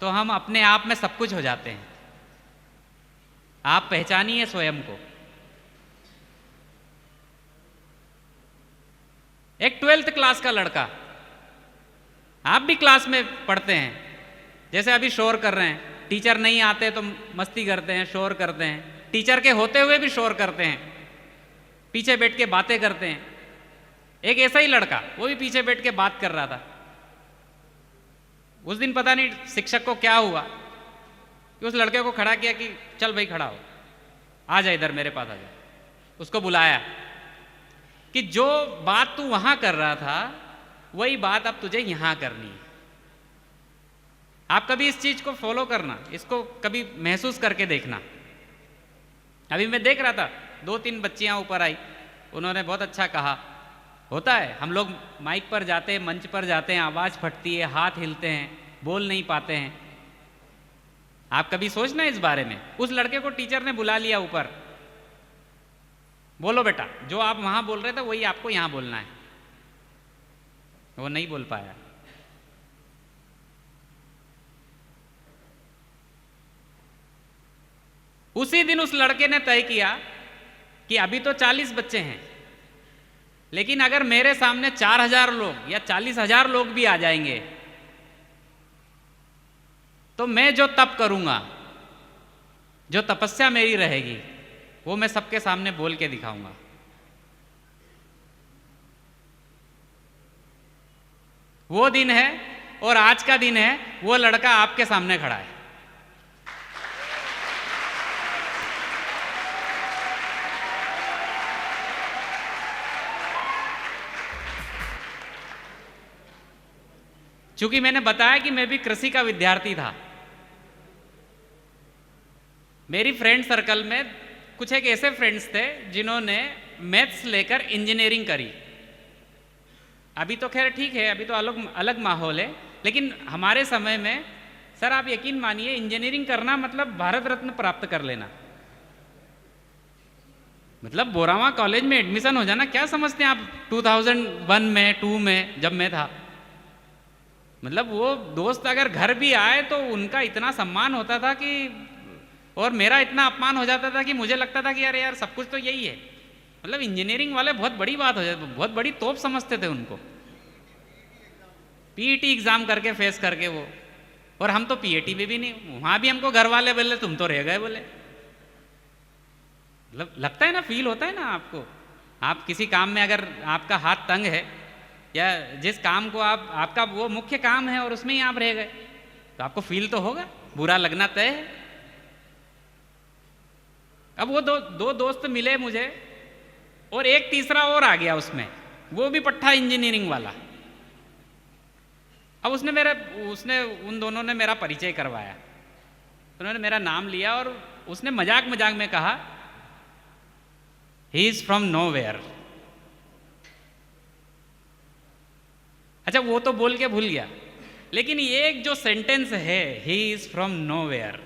तो हम अपने आप में सब कुछ हो जाते हैं। आप पहचानिए स्वयं को। एक 12th क्लास का लड़का, आप भी क्लास में पढ़ते हैं, जैसे अभी शोर कर रहे हैं, टीचर नहीं आते तो मस्ती करते हैं, शोर करते हैं, टीचर के होते हुए भी शोर करते हैं, पीछे बैठ के बातें करते हैं। एक ऐसा ही लड़का, वो भी पीछे बैठ के बात कर रहा था। उस दिन पता नहीं शिक्षक को क्या हुआ कि उस लड़के को खड़ा किया कि चल भाई खड़ा हो, आ जा इधर मेरे पास आ जा। उसको बुलाया कि जो बात तू वहां कर रहा था वही बात अब तुझे यहां करनी है। आप कभी इस चीज को फॉलो करना, इसको कभी महसूस करके देखना। अभी मैं देख रहा था 2-3 बच्चियां ऊपर आई, उन्होंने बहुत अच्छा कहा। होता है, हम लोग माइक पर जाते हैं, मंच पर जाते हैं, आवाज फटती है, हाथ हिलते हैं, बोल नहीं पाते हैं। आप कभी सोचना इस बारे में। उस लड़के को टीचर ने बुला लिया ऊपर, बोलो बेटा, जो आप वहां बोल रहे थे वही आपको यहां बोलना है। वो नहीं बोल पाया। उसी दिन उस लड़के ने तय किया कि अभी तो 40 बच्चे हैं, लेकिन अगर मेरे सामने 4000 लोग या 40,000 लोग भी आ जाएंगे तो मैं जो तप करूंगा, जो तपस्या मेरी रहेगी, वो मैं सबके सामने बोल के दिखाऊंगा। वो दिन है और आज का दिन है, वो लड़का आपके सामने खड़ा है। चूंकि मैंने बताया कि मैं भी कृषि का विद्यार्थी था, मेरी फ्रेंड सर्कल में कुछ एक ऐसे फ्रेंड्स थे जिन्होंने मैथ्स लेकर इंजीनियरिंग करी। अभी तो खैर ठीक है, अभी तो अलग माहौल है, लेकिन हमारे समय में सर आप यकीन मानिए इंजीनियरिंग करना मतलब भारत रत्न प्राप्त कर लेना, मतलब बोरावा कॉलेज में एडमिशन हो जाना। क्या समझते हैं आप 2001 में 2 में जब मैं था, मतलब वो दोस्त अगर घर भी आए तो उनका इतना सम्मान होता था कि, और मेरा इतना अपमान हो जाता था कि मुझे लगता था कि अरे यार सब कुछ तो यही है। मतलब इंजीनियरिंग वाले बहुत बड़ी बात हो जाती, बहुत बड़ी तोप समझते थे उनको, पीईटी एग्जाम करके फेस करके वो, और हम तो पीईटी में भी नहीं, वहां भी हमको घर वाले बोले तुम तो रह गए बोले। मतलब लगता है ना, फील होता है ना आपको, आप किसी काम में अगर आपका हाथ तंग है या जिस काम को आपका वो मुख्य काम है और उसमें ही आप रह गए तो आपको फील तो होगा, बुरा लगना तय है। अब वो दो दोस्त मिले मुझे और एक तीसरा और आ गया उसमें, वो भी पट्टा इंजीनियरिंग वाला। अब उसने उन दोनों ने मेरा परिचय करवाया, उन्होंने मेरा नाम लिया और उसने मजाक मजाक में कहा ही इज फ्रॉम नोवेयर। अच्छा वो तो बोल के भूल गया, लेकिन ये एक जो सेंटेंस है ही इज फ्रॉम नोवेयर,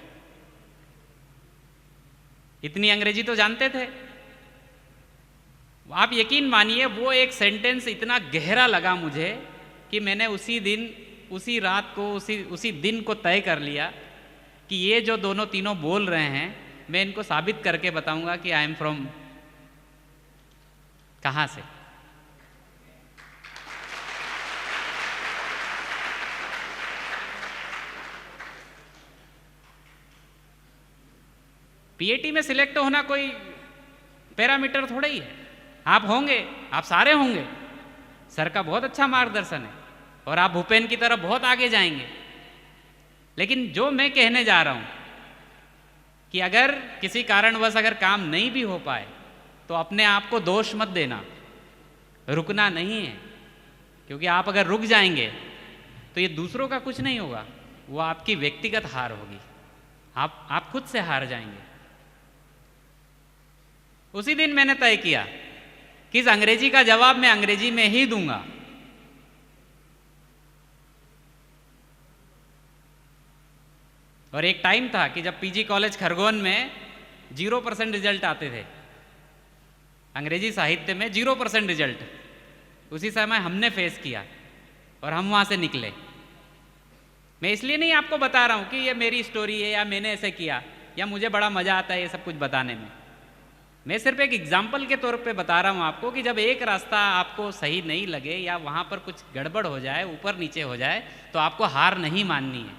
इतनी अंग्रेजी तो जानते थे। आप यकीन मानिए वो एक सेंटेंस इतना गहरा लगा मुझे कि मैंने उसी दिन, उसी रात को, उसी दिन को तय कर लिया कि ये जो दोनों तीनों बोल रहे हैं मैं इनको साबित करके बताऊंगा कि आई एम फ्रॉम कहां से। पीएटी में सिलेक्ट होना कोई पैरामीटर थोड़ा ही है, आप होंगे, आप सारे होंगे, सर का बहुत अच्छा मार्गदर्शन है और आप भूपेन की तरफ बहुत आगे जाएंगे। लेकिन जो मैं कहने जा रहा हूं कि अगर किसी कारणवश अगर काम नहीं भी हो पाए तो अपने आप को दोष मत देना, रुकना नहीं है, क्योंकि आप अगर रुक जाएंगे तो ये दूसरों का कुछ नहीं होगा, वो आपकी व्यक्तिगत हार होगी, आप खुद से हार जाएंगे। उसी दिन मैंने तय किया कि इस अंग्रेजी का जवाब मैं अंग्रेजी में ही दूंगा। और एक टाइम था कि जब पीजी कॉलेज खरगोन में 0% रिजल्ट आते थे, अंग्रेजी साहित्य में 0% रिजल्ट, उसी समय हमने फेस किया और हम वहां से निकले। मैं इसलिए नहीं आपको बता रहा हूं कि ये मेरी स्टोरी है या मैंने ऐसे किया या मुझे बड़ा मजा आता है ये सब कुछ बताने में, मैं सिर्फ एक एग्जाम्पल के तौर पे बता रहा हूँ आपको कि जब एक रास्ता आपको सही नहीं लगे या वहाँ पर कुछ गड़बड़ हो जाए, ऊपर नीचे हो जाए, तो आपको हार नहीं माननी है,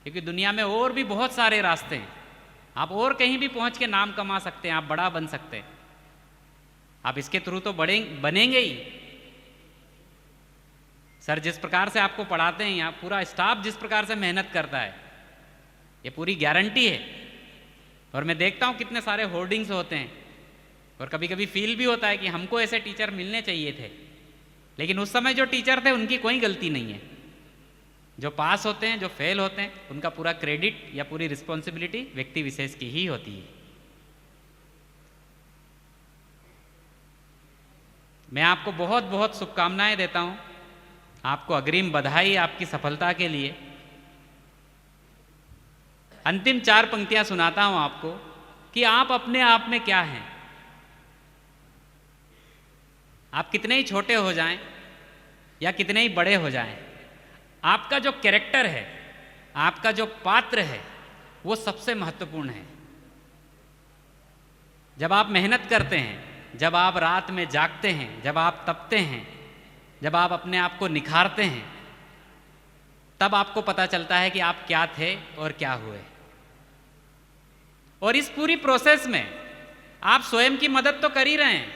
क्योंकि दुनिया में और भी बहुत सारे रास्ते हैं, आप और कहीं भी पहुँच के नाम कमा सकते हैं, आप बड़ा बन सकते हैं, आप इसके थ्रू तो बनेंगे ही। सर जिस प्रकार से आपको पढ़ाते हैं, यहाँ पूरा स्टाफ जिस प्रकार से मेहनत करता है, ये पूरी गारंटी है। और मैं देखता हूँ कितने सारे होर्डिंग्स होते हैं और कभी कभी फील भी होता है कि हमको ऐसे टीचर मिलने चाहिए थे, लेकिन उस समय जो टीचर थे उनकी कोई गलती नहीं है। जो पास होते हैं, जो फेल होते हैं, उनका पूरा क्रेडिट या पूरी रिस्पॉन्सिबिलिटी व्यक्ति विशेष की ही होती है। मैं आपको बहुत बहुत शुभकामनाएं देता हूं, आपको अग्रिम बधाई आपकी सफलता के लिए। अंतिम 4 पंक्तियां सुनाता हूं आपको कि आप अपने आप में क्या हैं। आप कितने ही छोटे हो जाएं या कितने ही बड़े हो जाएं, आपका जो कैरेक्टर है, आपका जो पात्र है, वो सबसे महत्वपूर्ण है। जब आप मेहनत करते हैं, जब आप रात में जागते हैं, जब आप तपते हैं, जब आप अपने आप को निखारते हैं, तब आपको पता चलता है कि आप क्या थे और क्या हुए। और इस पूरी प्रोसेस में आप स्वयं की मदद तो कर ही रहे हैं,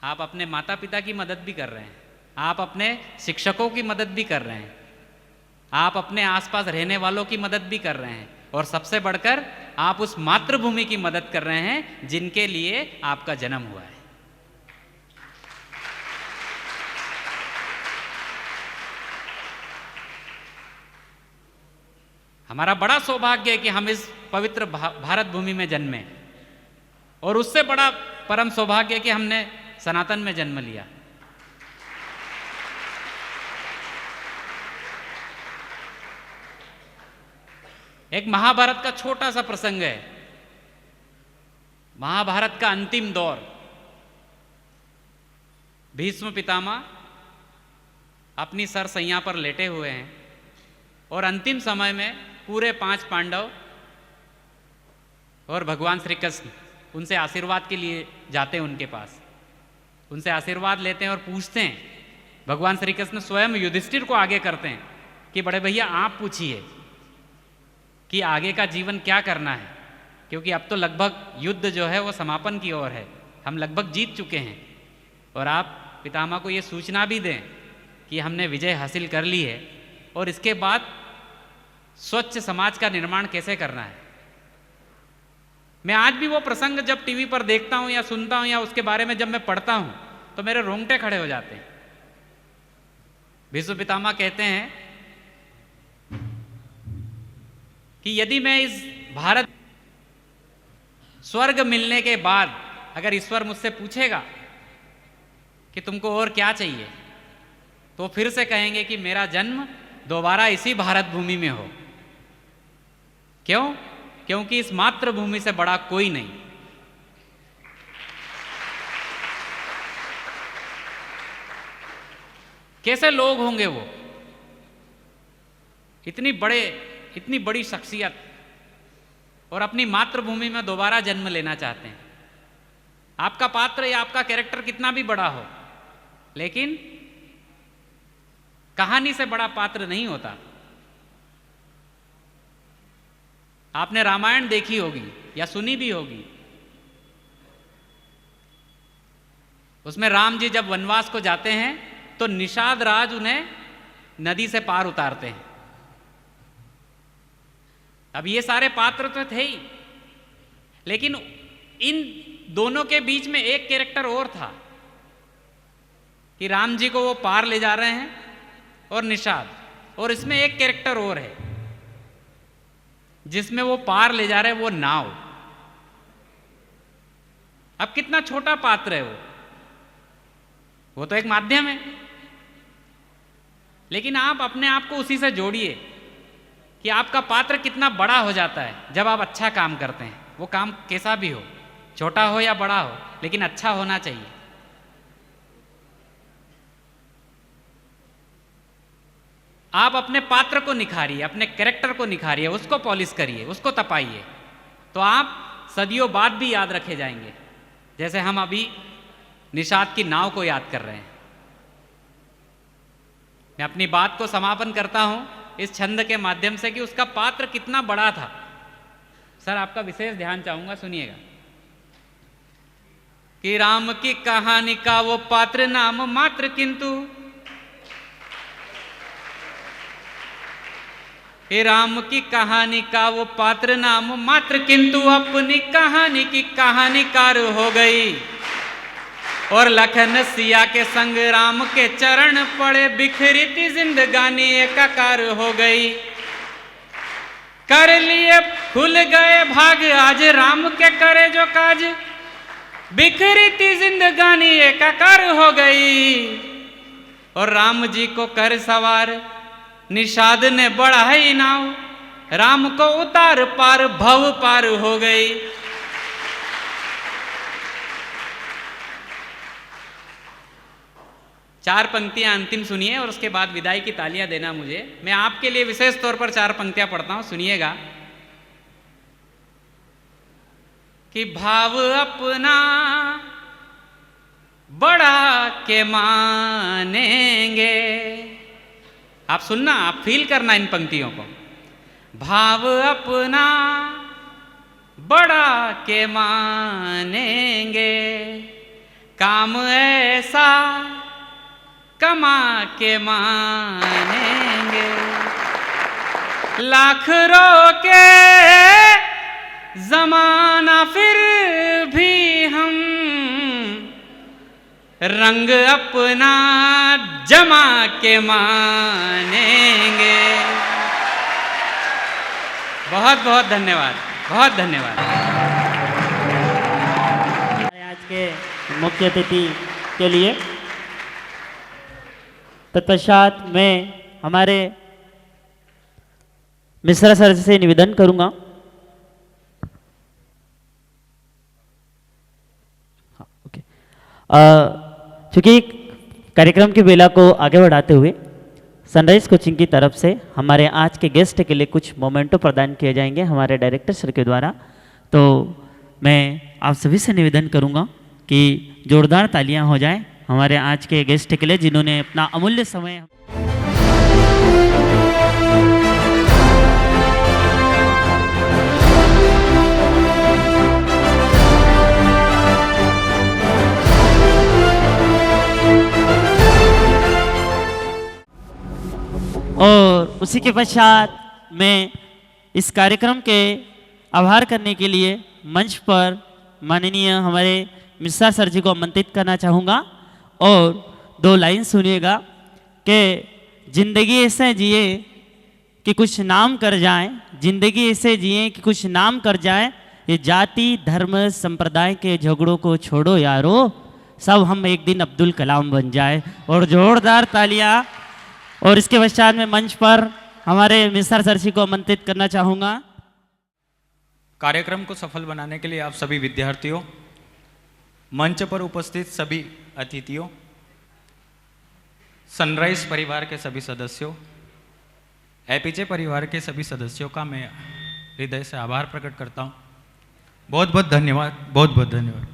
आप अपने माता पिता की मदद भी कर रहे हैं, आप अपने शिक्षकों की मदद भी कर रहे हैं, आप अपने आसपास रहने वालों की मदद भी कर रहे हैं, और सबसे बढ़कर आप उस मातृभूमि की मदद कर रहे हैं जिनके लिए आपका जन्म हुआ है। हमारा बड़ा सौभाग्य है कि हम इस पवित्र भारत भूमि में जन्मे, और उससे बड़ा परम सौभाग्य है कि हमने सनातन में जन्म लिया। एक महाभारत का छोटा सा प्रसंग है, महाभारत का अंतिम दौर। भीष्म पितामह अपनी सरसैया पर लेटे हुए हैं, और अंतिम समय में पूरे 5 पांडव और भगवान श्री कृष्ण उनसे आशीर्वाद के लिए जाते हैं उनके पास, उनसे आशीर्वाद लेते हैं और पूछते हैं। भगवान श्री कृष्ण स्वयं युधिष्ठिर को आगे करते हैं कि बड़े भैया आप पूछिए कि आगे का जीवन क्या करना है, क्योंकि अब तो लगभग युद्ध जो है वो समापन की ओर है, हम लगभग जीत चुके हैं, और आप पितामह को ये सूचना भी दें कि हमने विजय हासिल कर ली है, और इसके बाद स्वच्छ समाज का निर्माण कैसे करना है। मैं आज भी वो प्रसंग जब टीवी पर देखता हूं या सुनता हूं या उसके बारे में जब मैं पढ़ता हूं तो मेरे रोंगटे खड़े हो जाते हैं। भीष्म पितामह कहते हैं कि यदि मैं इस भारत स्वर्ग मिलने के बाद अगर ईश्वर मुझसे पूछेगा कि तुमको और क्या चाहिए, तो फिर से कहेंगे कि मेरा जन्म दोबारा इसी भारत भूमि में हो। क्यों? क्योंकि इस मातृभूमि से बड़ा कोई नहीं। कैसे लोग होंगे वो, इतनी बड़ी शख्सियत, और अपनी मातृभूमि में दोबारा जन्म लेना चाहते हैं। आपका पात्र या आपका कैरेक्टर कितना भी बड़ा हो, लेकिन कहानी से बड़ा पात्र नहीं होता। आपने रामायण देखी होगी या सुनी भी होगी, उसमें राम जी जब वनवास को जाते हैं तो निषाद राज उन्हें नदी से पार उतारते हैं। अब ये सारे पात्र तो थे ही, लेकिन इन दोनों के बीच में एक कैरेक्टर और था कि राम जी को वो पार ले जा रहे हैं और निषाद, और इसमें एक कैरेक्टर और है जिसमें वो पार ले जा रहे हैं, वो नाव। अब कितना छोटा पात्र है वो तो एक माध्यम है, लेकिन आप अपने आप को उसी से जोड़िए कि आपका पात्र कितना बड़ा हो जाता है जब आप अच्छा काम करते हैं। वो काम कैसा भी हो, छोटा हो या बड़ा हो, लेकिन अच्छा होना चाहिए। आप अपने पात्र को निखारिए, अपने कैरेक्टर को निखारिए, उसको पॉलिश करिए, उसको तपाइए, तो आप सदियों बाद भी याद रखे जाएंगे, जैसे हम अभी निषाद की नाव को याद कर रहे हैं। मैं अपनी बात को समापन करता हूं इस छंद के माध्यम से कि उसका पात्र कितना बड़ा था। सर, आपका विशेष ध्यान चाहूंगा, सुनिएगा कि राम की कहानी का वो पात्र नाम मात्र, किंतु राम की कहानी का वो पात्र नाम मात्र, किंतु अपनी कहानी की कहानीकार हो गई। और लखन सिया के संग राम के चरण पड़े, बिखरी थी जिंदगानी एकाकार हो गई। कर लिए खुल गए भाग आज राम के करे जो काज, बिखरी थी जिंदगानी एकाकार हो गई। और राम जी को कर सवार निषाद ने बढ़ाई नाव, राम को उतार पार भव पार हो गई। चार पंक्तियां अंतिम सुनिए और उसके बाद विदाई की तालियां देना मुझे। मैं आपके लिए विशेष तौर पर 4 पंक्तियां पढ़ता हूं, सुनिएगा। कि भाव अपना बड़ा के मानेंगे। आप सुनना, आप फील करना इन पंक्तियों को। भाव अपना बड़ा के मानेंगे, काम ऐसा कमा के मानेंगे। लाख रोके जमाना फिर भी हम रंग अपना जमा के मानेंगे। बहुत बहुत धन्यवाद, बहुत धन्यवाद। आज के मुख्य अतिथि के लिए तत्पश्चात मैं हमारे मिश्रा सर से निवेदन करूंगा। चूंकि कार्यक्रम की बेला को आगे बढ़ाते हुए सनराइज कोचिंग की तरफ से हमारे आज के गेस्ट के लिए कुछ मोमेंटो प्रदान किए जाएंगे हमारे डायरेक्टर सर के द्वारा। तो मैं आप सभी से निवेदन करूंगा कि जोरदार तालियां हो जाएं हमारे आज के गेस्ट के लिए, जिन्होंने अपना अमूल्य समय और उसी के पश्चात मैं इस कार्यक्रम के आभार करने के लिए मंच पर माननीय हमारे मिश्रा सर जी को आमंत्रित करना चाहूँगा। और दो लाइन सुनिएगा कि जिंदगी ऐसे जिए कि कुछ नाम कर जाए, जिंदगी ऐसे जिए कि कुछ नाम कर जाए, ये जाति धर्म संप्रदाय के झगड़ों को छोड़ो यारो, सब हम एक दिन अब्दुल कलाम बन जाए। और जोरदार तालियां। और इसके पश्चात में मंच पर हमारे मिश्रा सर जी को आमंत्रित करना चाहूँगा। कार्यक्रम को सफल बनाने के लिए आप सभी विद्यार्थियों, मंच पर उपस्थित सभी अतिथियों, सनराइज परिवार के सभी सदस्यों, एपीजे परिवार के सभी सदस्यों का मैं हृदय से आभार प्रकट करता हूँ। बहुत बहुत धन्यवाद, बहुत बहुत धन्यवाद।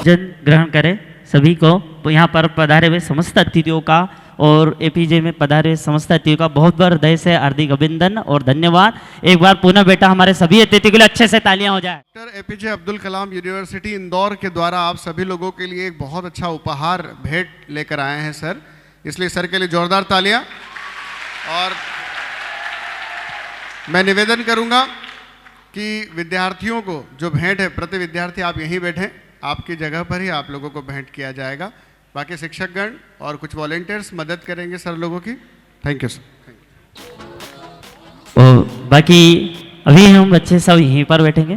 जन ग्रहण करें सभी को। यहाँ पर पधारे हुए समस्त अतिथियों का और एपीजे में पधारे हुए समस्त अतिथियों का बहुत बार हृदय से हार्दिक अभिनंदन और धन्यवाद। एक बार पुनः बेटा हमारे सभी अतिथि के लिए अच्छे से तालियां हो जाए। Doctor APJ Abdul Kalam university Indore के द्वारा आप सभी लोगों के लिए एक बहुत अच्छा उपहार भेंट लेकर आए हैं सर, इसलिए सर के लिए जोरदार तालियां। और मैं निवेदन करूंगा कि विद्यार्थियों को जो भेंट है, प्रति विद्यार्थी आप यहीं बैठें, आपकी जगह पर ही आप लोगों को भेंट किया जाएगा। बाकी शिक्षकगण और कुछ वॉलेंटियर्स मदद करेंगे सर लोगों की। Thank you sir. और बाकी अभी हम बच्चे सब यहीं पर बैठेंगे।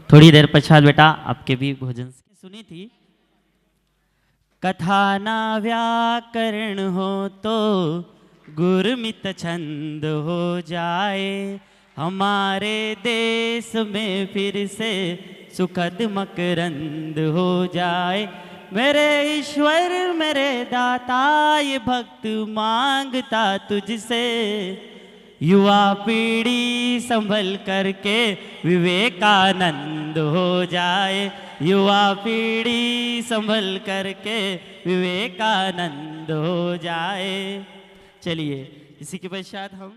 थोड़ी देर पश्चात बेटा आपके भी भोजन सुनी थी। कथा ना व्याकरण हो तो गुरमित छंद हो जाए, हमारे देश में फिर से सुखद मकरंद हो जाए। मेरे ईश्वर मेरे दाता ये भक्त मांगता तुझसे, युवा पीढ़ी संभल करके विवेकानंद हो जाए, युवा पीढ़ी संभल करके विवेकानंद हो जाए। चलिए इसी के पश्चात हम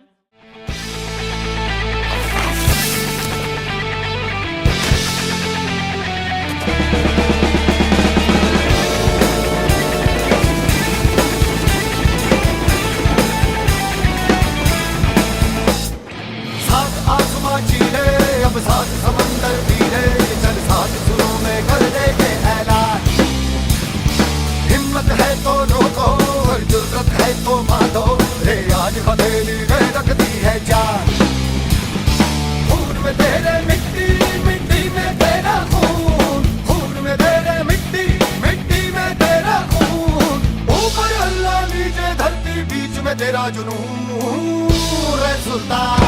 अब साथ समंदर भी है, चल साथ सुरों में कर दे के ऐलान। हिम्मत है तो रोको और जुर्रत है तो मानो, रे आज हथेली में रखती है जान। खून में तेरे मिट्टी मिट्टी में तेरा खून, खून में तेरे मिट्टी मिट्टी में तेरा खून। ऊपर अल्लाह नीचे धरती बीच में तेरा जुनून, रे सुल्तान।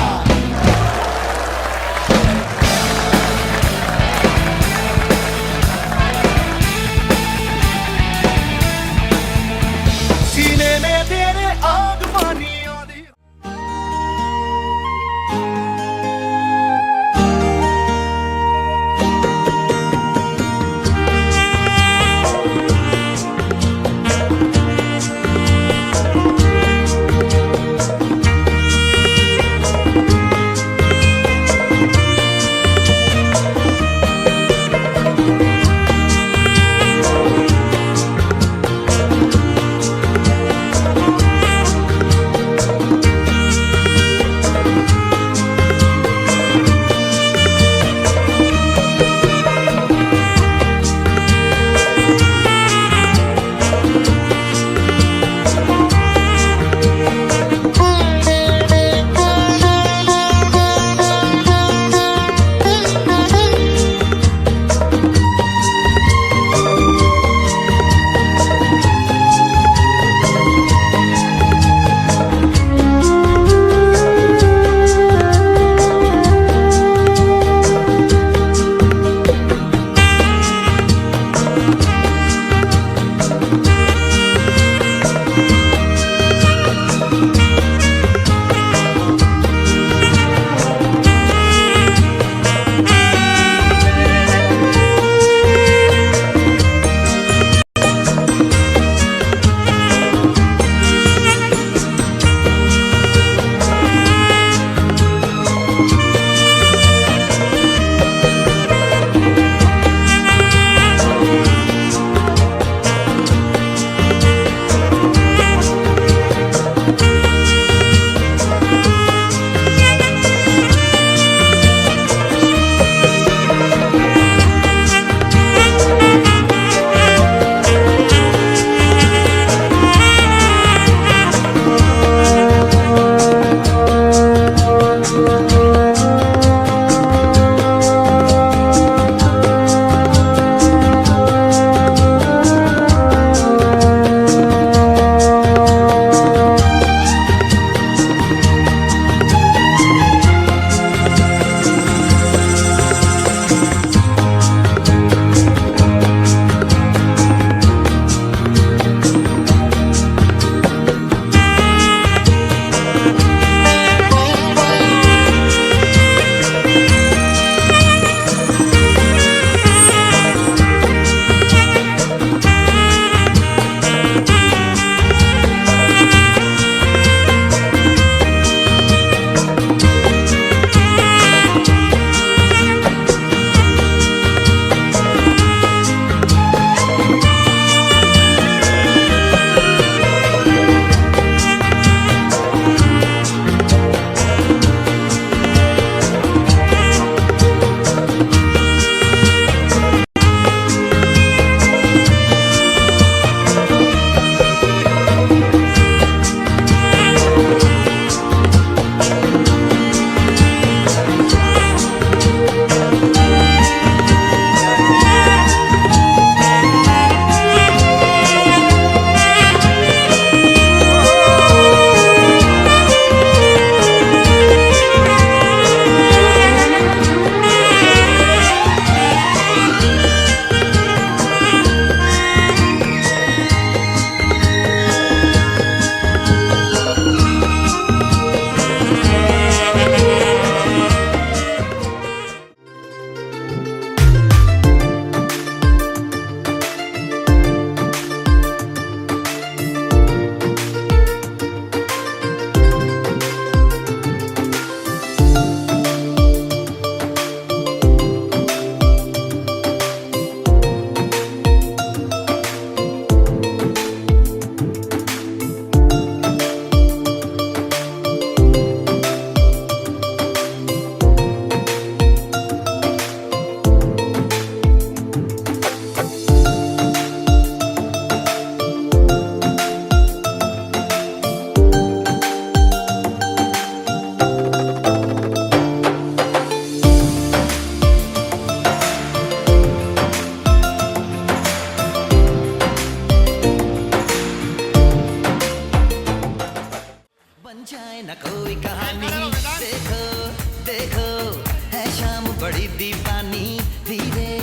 बड़ी दीवानी धीरे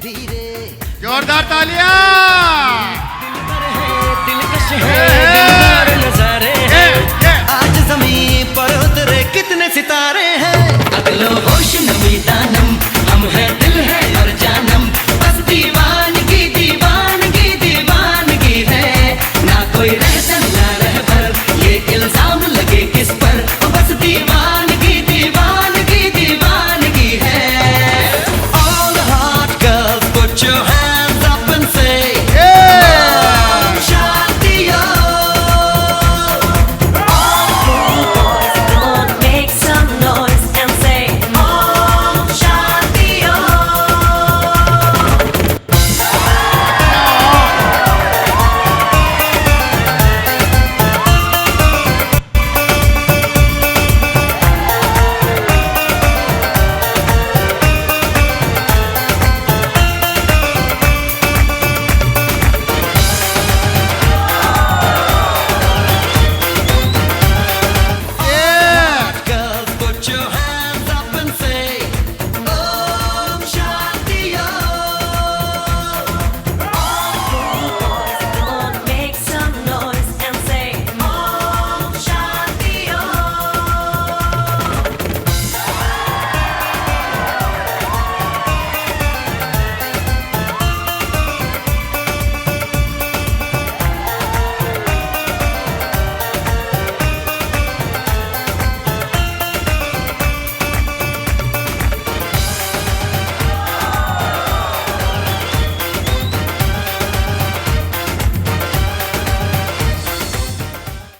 धीरे जोरदार तालियां। दिलकश है दिलदार नजारे हैं आज ज़मीं पर उतरे कितने सितारे हैं अगलो